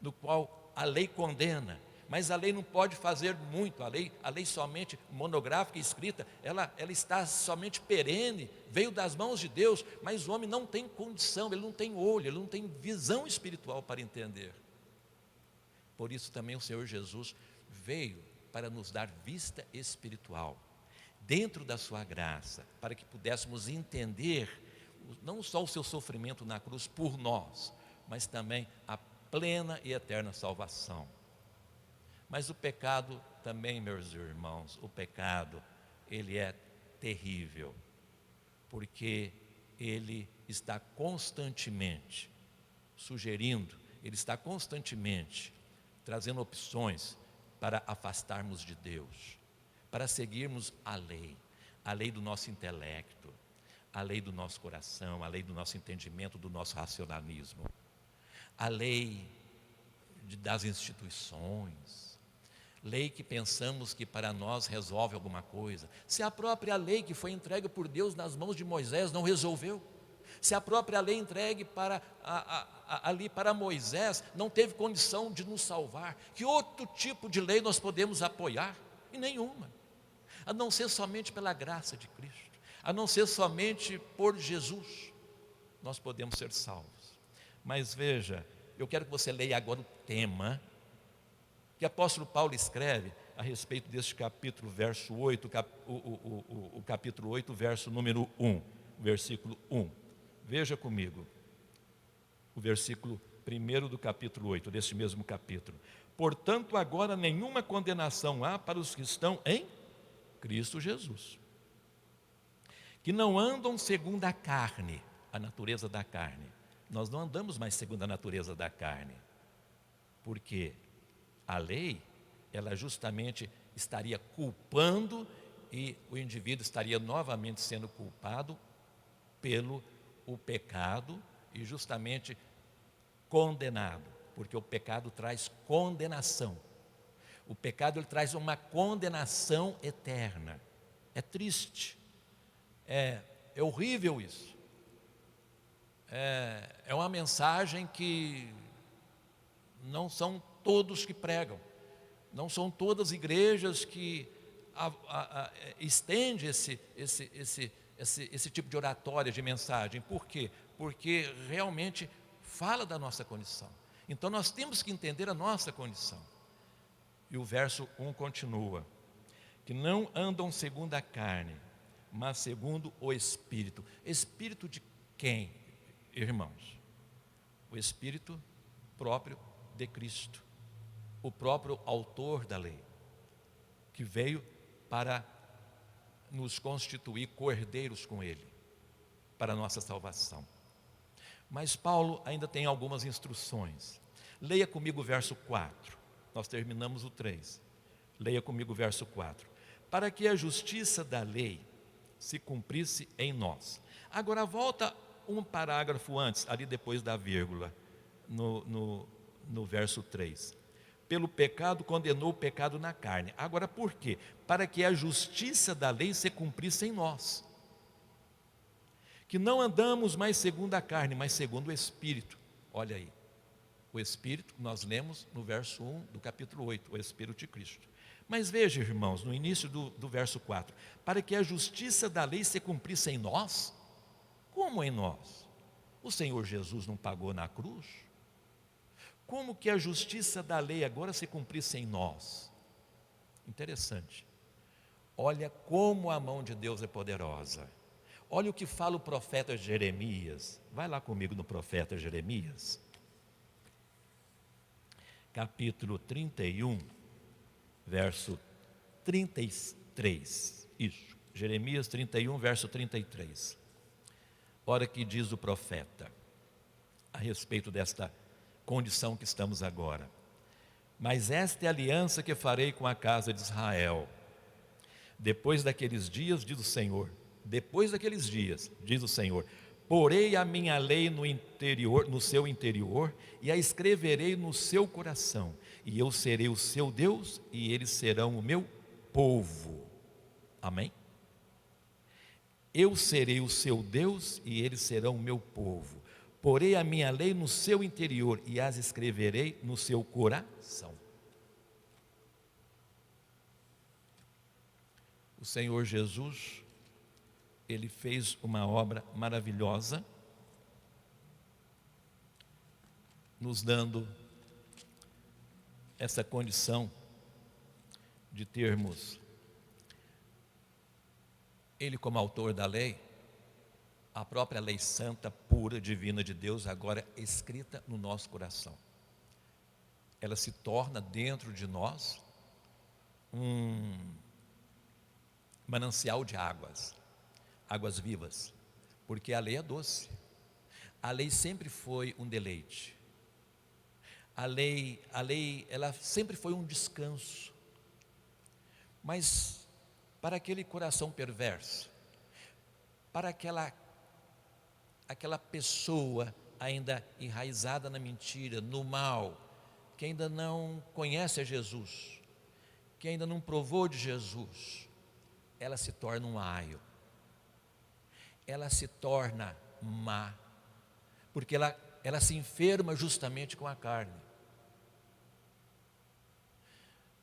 no qual a lei condena. Mas a lei não pode fazer muito, a lei somente monográfica e escrita, ela está somente perene, veio das mãos de Deus, mas o homem não tem condição, ele não tem olho, ele não tem visão espiritual para entender. Por isso também o Senhor Jesus veio para nos dar vista espiritual, dentro da sua graça, para que pudéssemos entender, não só o seu sofrimento na cruz por nós, mas também a plena e eterna salvação. Mas o pecado também, meus irmãos, o pecado, ele é terrível, porque ele está constantemente sugerindo, ele está constantemente trazendo opções para afastarmos de Deus, para seguirmos a lei do nosso intelecto, a lei do nosso coração, a lei do nosso entendimento, do nosso racionalismo, a lei das instituições, lei que pensamos que para nós resolve alguma coisa. Se a própria lei que foi entregue por Deus nas mãos de Moisés não resolveu, se a própria lei entregue ali para Moisés não teve condição de nos salvar, que outro tipo de lei nós podemos apoiar? E nenhuma, a não ser somente pela graça de Cristo, a não ser somente por Jesus, nós podemos ser salvos. Mas veja, eu quero que você leia agora o tema que o apóstolo Paulo escreve a respeito deste capítulo, verso 8, o capítulo 8, verso número 1, versículo 1. Veja comigo, o versículo 1 do capítulo 8, deste mesmo capítulo. Portanto, agora nenhuma condenação há para os que estão em Cristo Jesus, que não andam segundo a carne, a natureza da carne. Nós não andamos mais segundo a natureza da carne, porque a lei, ela justamente estaria culpando e o indivíduo estaria novamente sendo culpado pelo o pecado e justamente condenado, porque o pecado traz condenação. O pecado ele traz uma condenação eterna. É triste, é horrível isso. É uma mensagem que não são todos que pregam, não são todas as igrejas que estendem esse tipo de oratória, de mensagem. Por quê? Porque realmente fala da nossa condição. Então nós temos que entender a nossa condição. E o verso 1 continua, que não andam segundo a carne, mas segundo o Espírito. Espírito de quem, irmãos? O Espírito próprio de Cristo, o próprio autor da lei, que veio para nos constituir cordeiros com Ele, para a nossa salvação. Mas Paulo ainda tem algumas instruções. Leia comigo o verso 4, nós terminamos o 3. Leia comigo o verso 4. Para que a justiça da lei se cumprisse em nós. Agora volta um parágrafo antes, ali depois da vírgula, no verso 3. Pelo pecado condenou o pecado na carne. Agora por quê? Para que a justiça da lei se cumprisse em nós. que não andamos mais segundo a carne, mas segundo o Espírito. Olha aí, o Espírito, nós lemos no verso 1 do capítulo 8, o Espírito de Cristo. Mas veja, irmãos, no início do verso 4, para que a justiça da lei se cumprisse em nós. Como em nós? O Senhor Jesus não pagou na cruz? Como que a justiça da lei agora se cumprisse em nós? Interessante. Olha como a mão de Deus é poderosa. Olha o que fala o profeta Jeremias. Vai lá comigo no profeta Jeremias. Capítulo 31, verso 33. Isso, Jeremias 31, verso 33. Olha que diz o profeta a respeito desta condição que estamos agora. Mas esta é a aliança que farei com a casa de Israel. Depois daqueles dias, diz o Senhor, depois daqueles dias, diz o Senhor, porei a minha lei no interior, no seu interior, e a escreverei no seu coração, e eu serei o seu Deus, e eles serão o meu povo. Amém? Eu serei o seu Deus, e eles serão o meu povo. Porei a minha lei no seu interior, e as escreverei no seu coração. O Senhor Jesus, Ele fez uma obra maravilhosa, nos dando essa condição de termos Ele como autor da lei, a própria lei santa, pura, divina de Deus, agora escrita no nosso coração. Ela se torna dentro de nós um manancial de águas, águas vivas, porque a lei é doce. A lei sempre foi um deleite. A lei, ela sempre foi um descanso. Mas para aquele coração perverso, para aquela pessoa ainda enraizada na mentira, no mal, que ainda não conhece a Jesus, que ainda não provou de Jesus, ela se torna um aio, ela se torna má, porque ela se enferma justamente com a carne.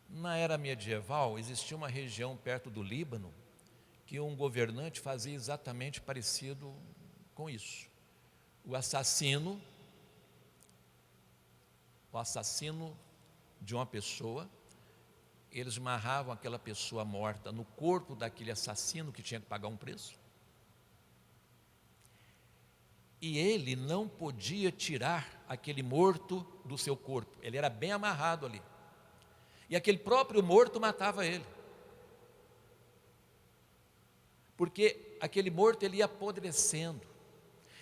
Na era medieval, existia uma região perto do Líbano, que um governante fazia exatamente parecido com isso. O assassino de uma pessoa, eles amarravam aquela pessoa morta no corpo daquele assassino que tinha que pagar um preço. E ele não podia tirar aquele morto do seu corpo, ele era bem amarrado ali. E aquele próprio morto matava ele. Porque aquele morto ele ia apodrecendo.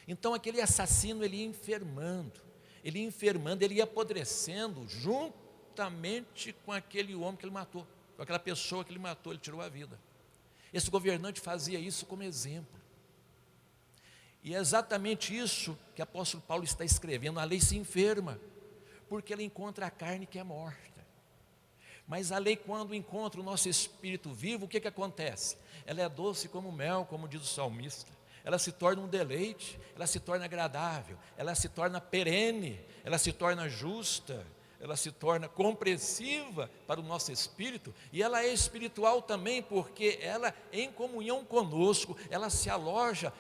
Então aquele assassino ele ia enfermando, ele ia apodrecendo juntamente com aquele homem que ele matou, com aquela pessoa que ele matou, ele tirou a vida. Esse governante fazia isso como exemplo. E é exatamente isso que o apóstolo Paulo está escrevendo. A lei se enferma, porque ela encontra a carne que é morta. Mas a lei, quando encontra o nosso espírito vivo, o que acontece? Ela é doce como mel, como diz o salmista. Ela se torna um deleite, ela se torna agradável, ela se torna perene, ela se torna justa, ela se torna compreensiva para o nosso espírito, e ela é espiritual também, porque ela, em comunhão conosco, ela se aloja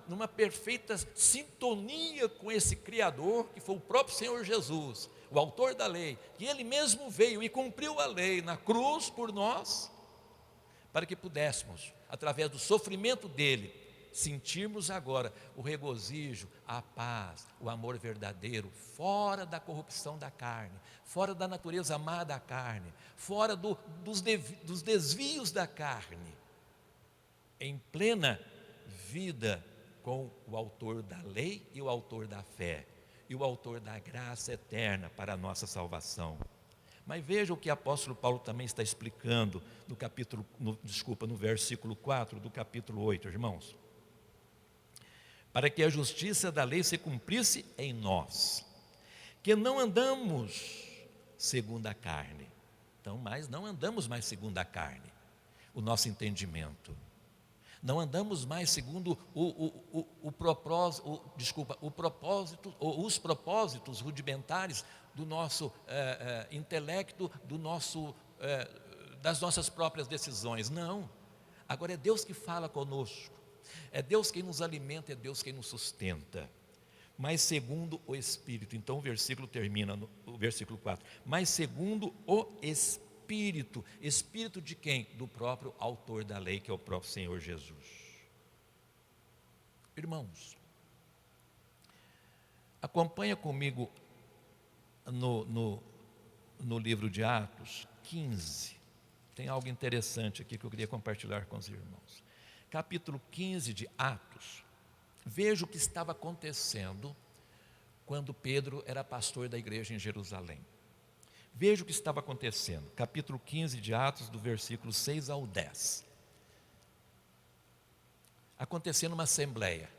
numa perfeita sintonia com esse Criador, que foi o próprio Senhor Jesus, o autor da lei, que Ele mesmo veio e cumpriu a lei na cruz por nós, para que pudéssemos, através do sofrimento dEle, sentirmos agora o regozijo, a paz, o amor verdadeiro, fora da corrupção da carne, fora da natureza má da carne, fora dos desvios da carne, em plena vida com o autor da lei e o autor da fé, e o autor da graça eterna para a nossa salvação. Mas veja o que o apóstolo Paulo também está explicando no versículo 4 do capítulo 8, irmãos. Para que a justiça da lei se cumprisse em nós, que não andamos segundo a carne. Então, mas não andamos mais segundo a carne, o nosso entendimento. Não andamos mais segundo o propósito, os propósitos rudimentares do nosso intelecto, das nossas próprias decisões. Não. Agora é Deus que fala conosco. É Deus quem nos alimenta, é Deus quem nos sustenta. Mas segundo o Espírito. Então o versículo termina no versículo 4. Mas segundo o Espírito. Espírito de quem? Do próprio autor da lei, que é o próprio Senhor Jesus. Irmãos, acompanha comigo no livro de Atos 15. Tem algo interessante aqui que eu queria compartilhar com os irmãos. Capítulo 15 de Atos. Veja o que estava acontecendo quando Pedro era pastor da igreja em Jerusalém. Veja o que estava acontecendo, capítulo 15 de Atos, do versículo 6 ao 10. Acontecendo uma assembleia,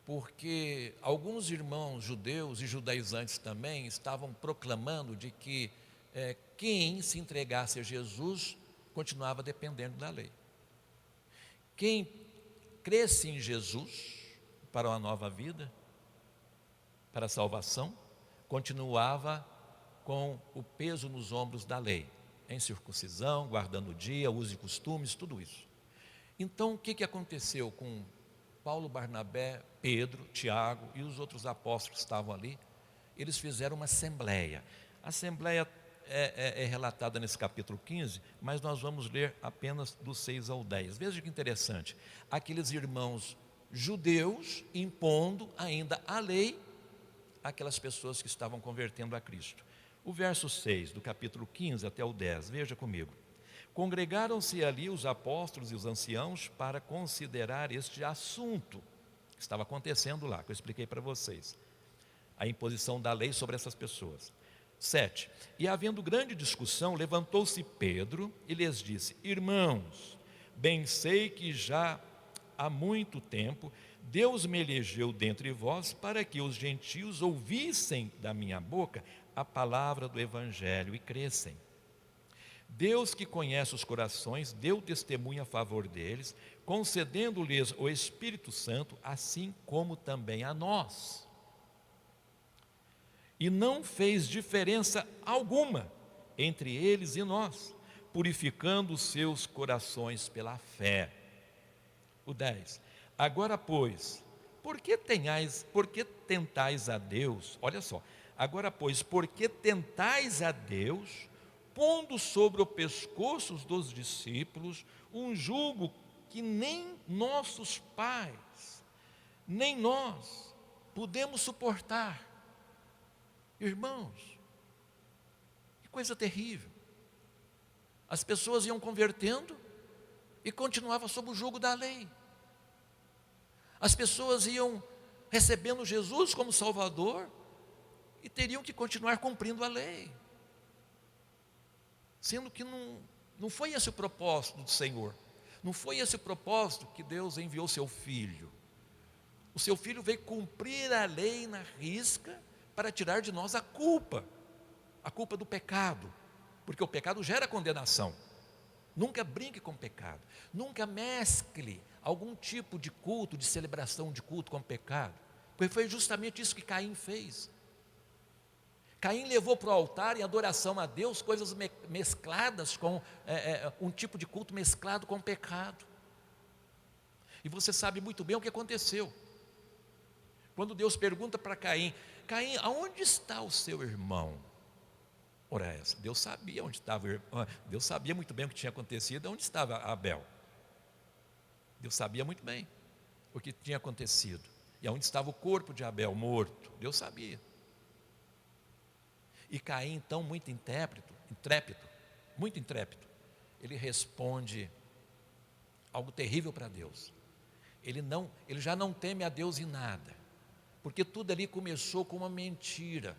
porque alguns irmãos judeus e judaizantes também estavam proclamando de que quem se entregasse a Jesus continuava dependendo da lei. Quem cresce em Jesus para uma nova vida, para a salvação, continuava com o peso nos ombros da lei, em circuncisão, guardando o dia, usos e costumes, tudo isso. Então o que aconteceu com Paulo, Barnabé, Pedro, Tiago e os outros apóstolos que estavam ali? Eles fizeram uma assembleia. A assembleia é relatada nesse capítulo 15, mas nós vamos ler apenas do 6 ao 10. Veja que interessante, aqueles irmãos judeus impondo ainda a lei àquelas pessoas que estavam convertendo a Cristo. O verso 6 do capítulo 15 até o 10, veja comigo. Congregaram-se ali os apóstolos e os anciãos para considerar este assunto que estava acontecendo lá, que eu expliquei para vocês. A imposição da lei sobre essas pessoas. 7. E havendo grande discussão, levantou-se Pedro e lhes disse: Irmãos, bem sei que já há muito tempo Deus me elegeu dentre vós para que os gentios ouvissem da minha boca a palavra do Evangelho e crescem. Deus, que conhece os corações, deu testemunho a favor deles, concedendo-lhes o Espírito Santo, assim como também a nós. E não fez diferença alguma entre eles e nós, purificando os seus corações pela fé. O 10. Agora, pois, por que tentais a Deus? Olha só. Agora, pois, por que tentais a Deus, pondo sobre o pescoço dos discípulos um jugo que nem nossos pais, nem nós podemos suportar? Irmãos, que coisa terrível. As pessoas iam convertendo e continuavam sob o jugo da lei. As pessoas iam recebendo Jesus como Salvador e teriam que continuar cumprindo a lei. Sendo que não foi esse o propósito do Senhor. Não foi esse o propósito que Deus enviou seu Filho. O seu Filho veio cumprir a lei na risca para tirar de nós a culpa do pecado. Porque o pecado gera condenação. Nunca brinque com o pecado. Nunca mescle algum tipo de culto, de celebração de culto com o pecado. Porque foi justamente isso que Caim fez. Caim levou para o altar em adoração a Deus coisas mescladas com um tipo de culto mesclado com o pecado. E você sabe muito bem o que aconteceu. Quando Deus pergunta para Caim: Caim, aonde está o seu irmão? Ora essa, Deus sabia onde estava, Deus sabia muito bem o que tinha acontecido, onde estava Abel. Deus sabia muito bem o que tinha acontecido. E onde estava o corpo de Abel morto, Deus sabia. E Caim, então, muito intrépido, ele responde algo terrível para Deus. Ele já não teme a Deus em nada, porque tudo ali começou com uma mentira,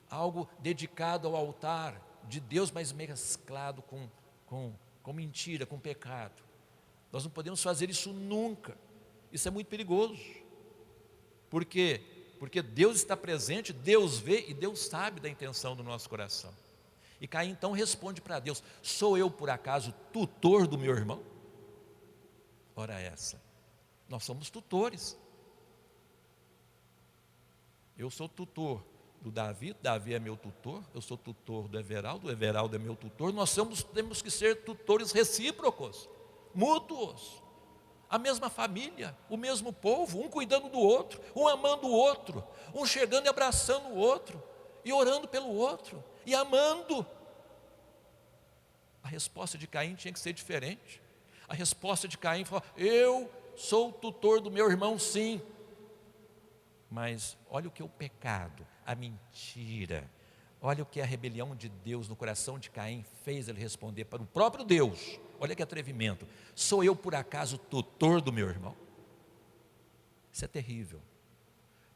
algo dedicado ao altar de Deus, mas mesclado com mentira, com pecado. Nós não podemos fazer isso nunca. Isso é muito perigoso. Por quê? Porque Deus está presente, Deus vê e Deus sabe da intenção do nosso coração. E Caim então responde para Deus: sou eu por acaso tutor do meu irmão? Ora essa, nós somos tutores. Eu sou tutor do Davi, Davi é meu tutor, eu sou tutor do Everaldo é meu tutor. Nós temos que ser tutores recíprocos, mútuos. A mesma família, o mesmo povo, um cuidando do outro, um amando o outro, um chegando e abraçando o outro, e orando pelo outro, e amando. A resposta de Caim tinha que ser diferente. A resposta de Caim foi: eu sou o tutor do meu irmão, sim. Mas olha o que o pecado, a mentira, olha o que a rebelião de Deus no coração de Caim fez ele responder para o próprio Deus. Olha que atrevimento: sou eu por acaso tutor do meu irmão? Isso é terrível.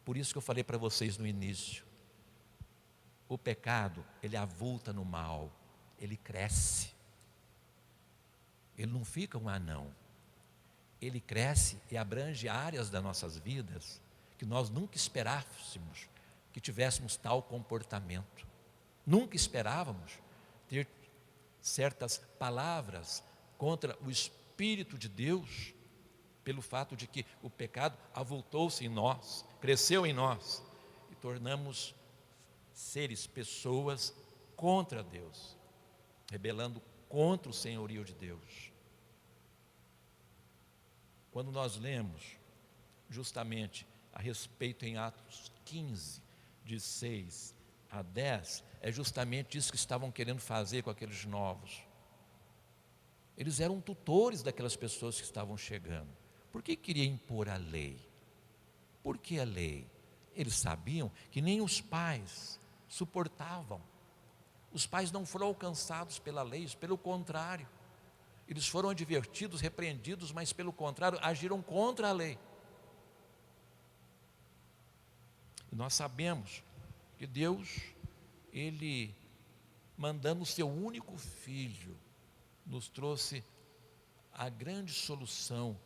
Por isso que eu falei para vocês no início, o pecado, ele avulta no mal, ele cresce, ele não fica um anão, ele cresce e abrange áreas das nossas vidas que nós nunca esperássemos que tivéssemos tal comportamento. Nunca esperávamos ter certas palavras contra o Espírito de Deus, pelo fato de que o pecado avultou-se em nós, cresceu em nós, e tornamos seres, pessoas contra Deus, rebelando contra o senhorio de Deus. Quando nós lemos justamente a respeito em Atos 15, de 6 a 10, é justamente isso que estavam querendo fazer com aqueles novos. Eles eram tutores daquelas pessoas que estavam chegando. Por que queria impor a lei? Por que a lei? Eles sabiam que nem os pais suportavam. Os pais não foram alcançados pela lei, pelo contrário. Eles foram advertidos, repreendidos, mas pelo contrário, agiram contra a lei. E nós sabemos que Deus, Ele, mandando o seu único filho, nos trouxe a grande solução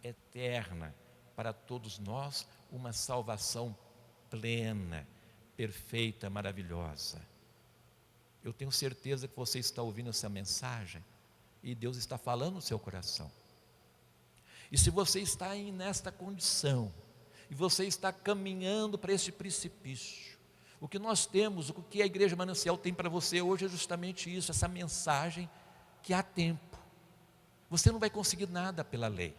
eterna para todos nós, uma salvação plena, perfeita, maravilhosa. Eu tenho certeza que você está ouvindo essa mensagem e Deus está falando no seu coração. E se você está aí nesta condição, e você está caminhando para esse precipício, o que nós temos, o que a Igreja Manancial tem para você hoje é justamente isso, essa mensagem que há tempo. Você não vai conseguir nada pela lei,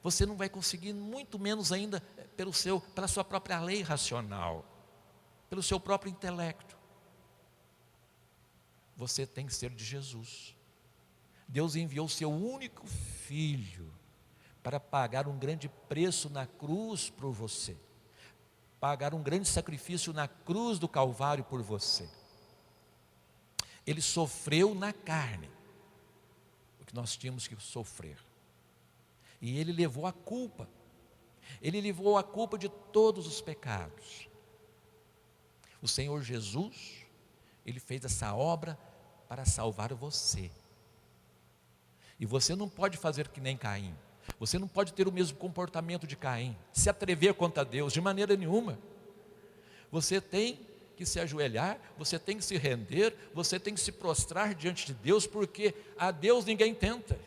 você não vai conseguir muito menos ainda pela sua própria lei racional, pelo seu próprio intelecto. Você tem que ser de Jesus. Deus enviou o seu único filho para pagar um grande preço na cruz por você, pagar um grande sacrifício na cruz do Calvário por você. Ele sofreu na carne o que nós tínhamos que sofrer, e Ele levou a culpa, Ele levou a culpa de todos os pecados. O Senhor Jesus, Ele fez essa obra para salvar você, e você não pode fazer que nem Caim. Você não pode ter o mesmo comportamento de Caim, se atrever contra Deus, de maneira nenhuma. Você tem que se ajoelhar, você tem que se render, você tem que se prostrar diante de Deus, porque a Deus ninguém tenta,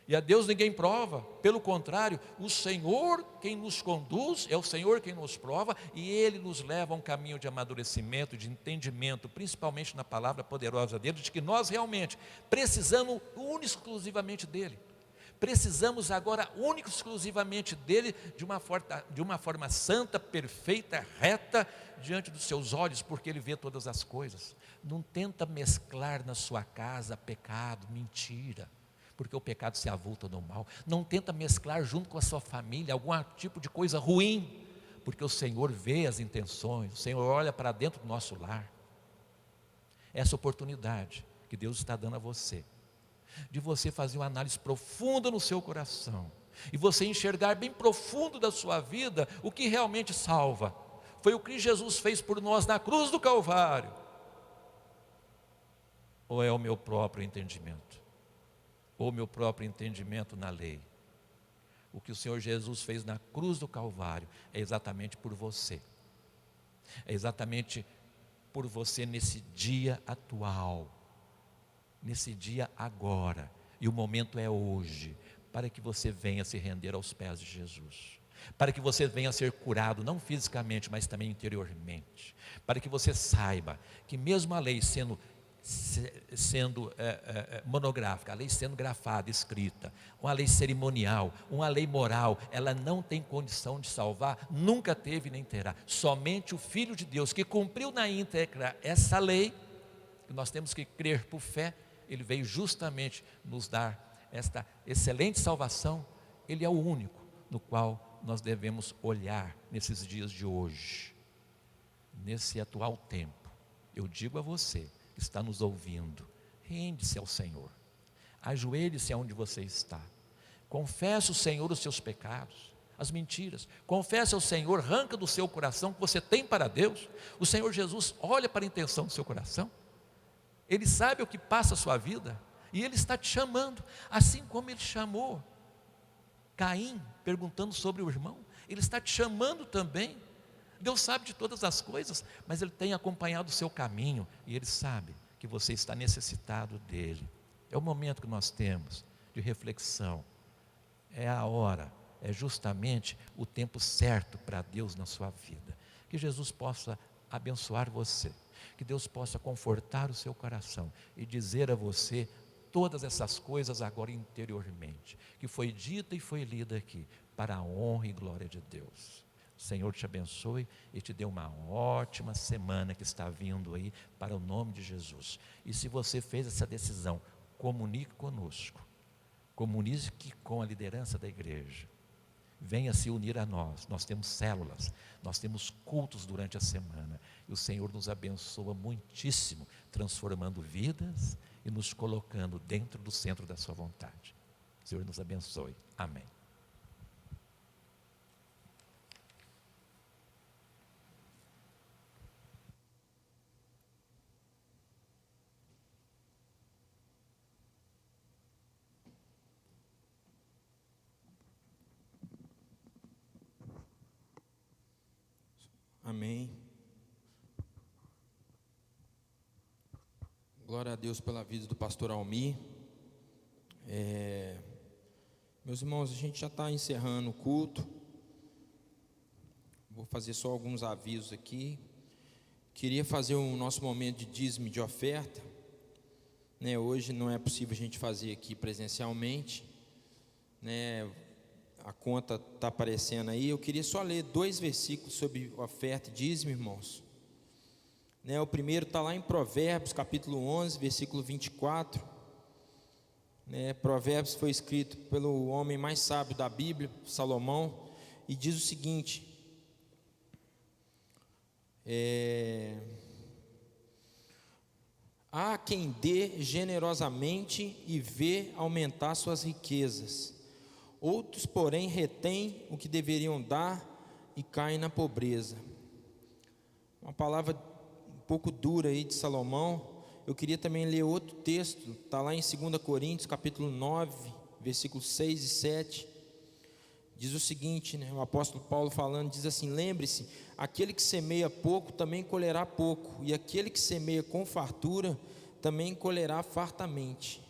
e a Deus ninguém prova. Pelo contrário, o Senhor quem nos conduz, é o Senhor quem nos prova, e Ele nos leva a um caminho de amadurecimento, de entendimento, principalmente na palavra poderosa dEle, de que nós realmente precisamos único exclusivamente dEle. Precisamos agora único exclusivamente dEle, de uma forma santa, perfeita, reta, diante dos seus olhos, porque Ele vê todas as coisas. Não tenta mesclar na sua casa pecado, mentira, porque o pecado se avulta no mal. Não tenta mesclar junto com a sua família algum tipo de coisa ruim, porque o Senhor vê as intenções, o Senhor olha para dentro do nosso lar. Essa oportunidade que Deus está dando a você, de você fazer uma análise profunda no seu coração, e você enxergar bem profundo da sua vida o que realmente salva. Foi o que Jesus fez por nós na cruz do Calvário, ou é o meu próprio entendimento, ou o meu próprio entendimento na lei? O que o Senhor Jesus fez na cruz do Calvário é exatamente por você, é exatamente por você nesse dia atual, nesse dia agora, e o momento é hoje. para que você venha se render aos pés de Jesus, para que você venha a ser curado, não fisicamente, mas também interiormente, para que você saiba que mesmo a lei sendo monográfica, a lei sendo grafada, escrita, uma lei cerimonial, uma lei moral, ela não tem condição de salvar, nunca teve nem terá. Somente o Filho de Deus, que cumpriu na íntegra essa lei, que nós temos que crer por fé, ele veio justamente nos dar esta excelente salvação. Ele é o único no qual nós devemos olhar nesses dias de hoje, nesse atual tempo. Eu digo a você que está nos ouvindo, rende-se ao Senhor, ajoelhe-se aonde você está, confesse ao Senhor os seus pecados, as mentiras, confesse ao Senhor, arranca do seu coração que você tem para Deus. O Senhor Jesus olha para a intenção do seu coração, Ele sabe o que passa a sua vida, e Ele está te chamando, assim como Ele chamou Caim, perguntando sobre o irmão, Ele está te chamando também. Deus sabe de todas as coisas, mas Ele tem acompanhado o seu caminho, e Ele sabe que você está necessitado dEle. É o momento que nós temos de reflexão, é a hora, é justamente o tempo certo para Deus na sua vida. Que Jesus possa abençoar você, que Deus possa confortar o seu coração e dizer a você todas essas coisas agora interiormente, que foi dita e foi lida aqui, para a honra e glória de Deus. O Senhor te abençoe e te dê uma ótima semana que está vindo aí, para o nome de Jesus. E se você fez essa decisão, comunique conosco, comunique com a liderança da igreja, venha se unir a nós. Nós temos células, nós temos cultos durante a semana, e o Senhor nos abençoa muitíssimo, transformando vidas e nos colocando dentro do centro da sua vontade. O Senhor nos abençoe, amém. Amém. Glória a Deus pela vida do pastor Almir. Meus irmãos, a gente já está encerrando o culto. Vou fazer só alguns avisos aqui. Queria fazer o nosso momento de dízimo e de oferta. Hoje não é possível a gente fazer aqui presencialmente, a conta está aparecendo aí. Eu queria só ler 2 versículos sobre oferta e dízimo, irmãos. O primeiro está lá em Provérbios, capítulo 11, versículo 24. Provérbios foi escrito pelo homem mais sábio da Bíblia, Salomão, e diz o seguinte: há quem dê generosamente e vê aumentar suas riquezas. Outros, porém, retêm o que deveriam dar e caem na pobreza. Uma palavra um pouco dura aí de Salomão. Eu queria também ler outro texto, está lá em 2 Coríntios, capítulo 9, versículos 6 e 7. Diz o seguinte, o apóstolo Paulo falando, diz assim: lembre-se, aquele que semeia pouco também colherá pouco, e aquele que semeia com fartura também colherá fartamente.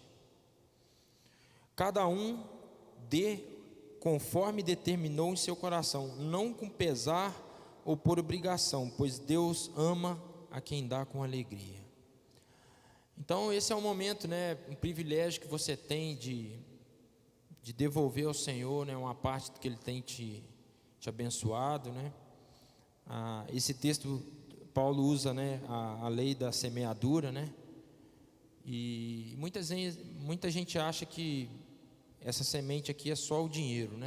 Cada um dê conforme determinou em seu coração, não com pesar ou por obrigação, pois Deus ama a quem dá com alegria. Então esse é um momento, um privilégio que você tem de devolver ao Senhor, uma parte que Ele tem te abençoado, esse texto Paulo usa, a lei da semeadura, e muita gente acha que essa semente aqui é só o dinheiro,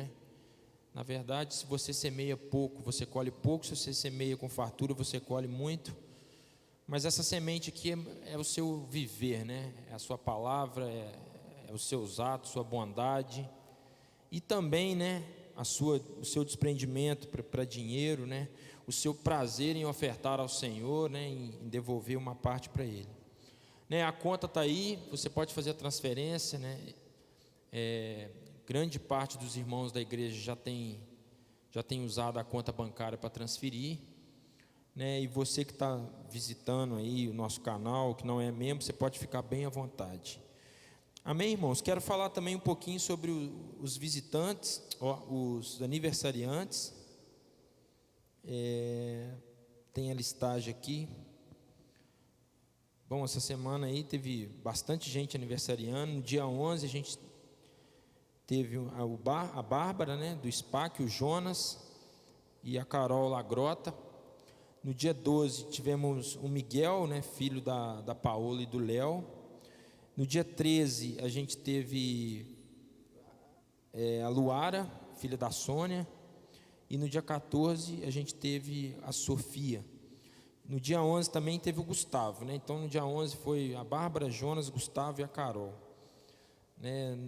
Na verdade, se você semeia pouco, você colhe pouco. Se você semeia com fartura, você colhe muito. Mas essa semente aqui é o seu viver, É a sua palavra, é os seus atos, sua bondade. E também, o seu desprendimento para dinheiro, O seu prazer em ofertar ao Senhor, em devolver uma parte para Ele. A conta está aí, você pode fazer a transferência, grande parte dos irmãos da igreja já tem usado a conta bancária para transferir, e você que está visitando aí o nosso canal, que não é membro, você pode ficar bem à vontade. Amém, irmãos? Quero falar também um pouquinho sobre os visitantes, os aniversariantes. Tem a listagem aqui. Bom, essa semana aí teve bastante gente aniversariando. No dia 11 a gente teve a Bárbara, né, do SPAC, o Jonas e a Carol Lagrota. No dia 12 tivemos o Miguel, né, filho da Paola e do Léo. No dia 13 a gente teve a Luara, filha da Sônia. E no dia 14 a gente teve a Sofia. No dia 11 também teve o Gustavo, né? Então no dia 11 foi a Bárbara, Jonas, Gustavo e a Carol, né?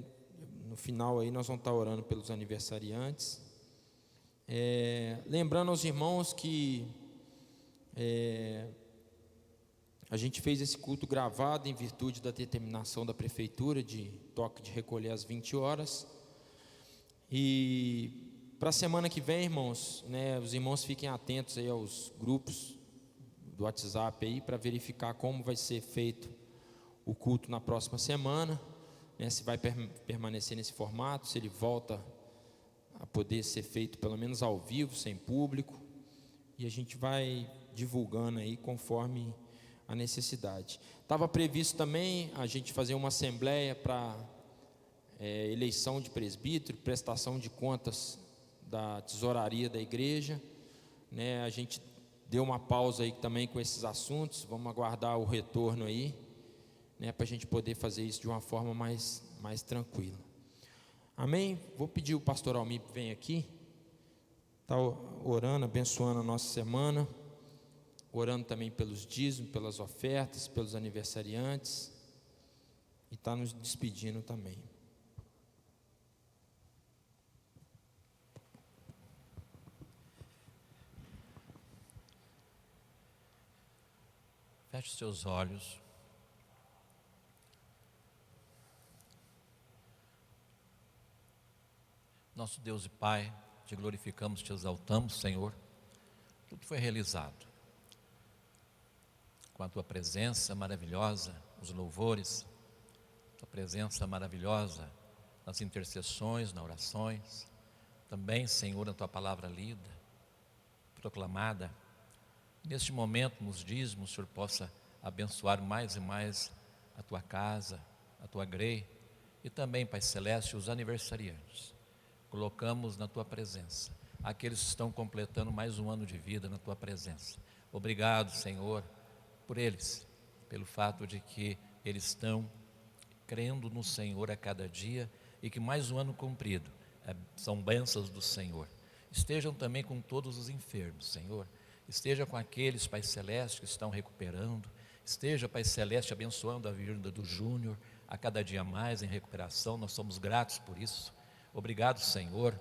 No final aí nós vamos estar orando pelos aniversariantes. Lembrando aos irmãos que a gente fez esse culto gravado em virtude da determinação da prefeitura de toque de recolher às 20 horas. E para a semana que vem, irmãos, né, os irmãos fiquem atentos aí aos grupos do WhatsApp aí para verificar como vai ser feito o culto na próxima semana, né, se vai permanecer nesse formato, se ele volta a poder ser feito pelo menos ao vivo, sem público, e a gente vai divulgando aí conforme a necessidade. Estava previsto também a gente fazer uma assembleia para eleição de presbítero, prestação de contas da tesouraria da igreja, né? A gente deu uma pausa aí também com esses assuntos, vamos aguardar o retorno aí, né, para a gente poder fazer isso de uma forma mais tranquila. Amém? Vou pedir o pastor Almir vem aqui, está orando, abençoando a nossa semana, orando também pelos dízimos, pelas ofertas, pelos aniversariantes, e está nos despedindo também. Feche os seus olhos. Nosso Deus e Pai, te glorificamos, te exaltamos, Senhor. Tudo foi realizado com a tua presença maravilhosa, os louvores, tua presença maravilhosa nas intercessões, nas orações. Também, Senhor, a tua palavra lida, proclamada. Neste momento, nos dízimos, o Senhor possa abençoar mais e mais a tua casa, a tua grei, e também, Pai Celeste, os aniversariantes. Colocamos na tua presença aqueles que estão completando mais um ano de vida na tua presença. Obrigado, Senhor, por eles, pelo fato de que eles estão crendo no Senhor a cada dia e que mais um ano cumprido são bênçãos do Senhor. Estejam também com todos os enfermos, Senhor. Esteja com aqueles, Pai Celeste, que estão recuperando. Esteja, Pai Celeste, abençoando a vinda do Júnior a cada dia mais em recuperação. Nós somos gratos por isso. Obrigado, Senhor,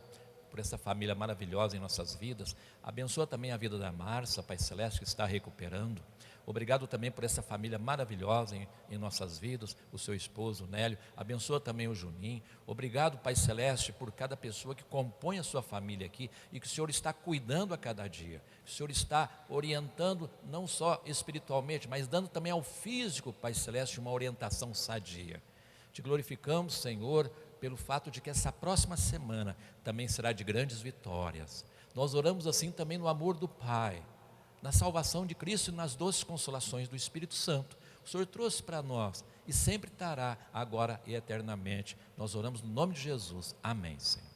por essa família maravilhosa em nossas vidas. Abençoa também a vida da Márcia, Pai Celeste, que está recuperando. Obrigado também por essa família maravilhosa em nossas vidas, o seu esposo, Nélio. Abençoa também o Juninho. Obrigado, Pai Celeste, por cada pessoa que compõe a sua família aqui e que o Senhor está cuidando a cada dia. O Senhor está orientando não só espiritualmente, mas dando também ao físico, Pai Celeste, uma orientação sadia. Te glorificamos, Senhor, pelo fato de que essa próxima semana também será de grandes vitórias. Nós oramos assim também no amor do Pai, na salvação de Cristo e nas doces consolações do Espírito Santo. O Senhor trouxe para nós e sempre estará agora e eternamente. Nós oramos no nome de Jesus. Amém, Senhor.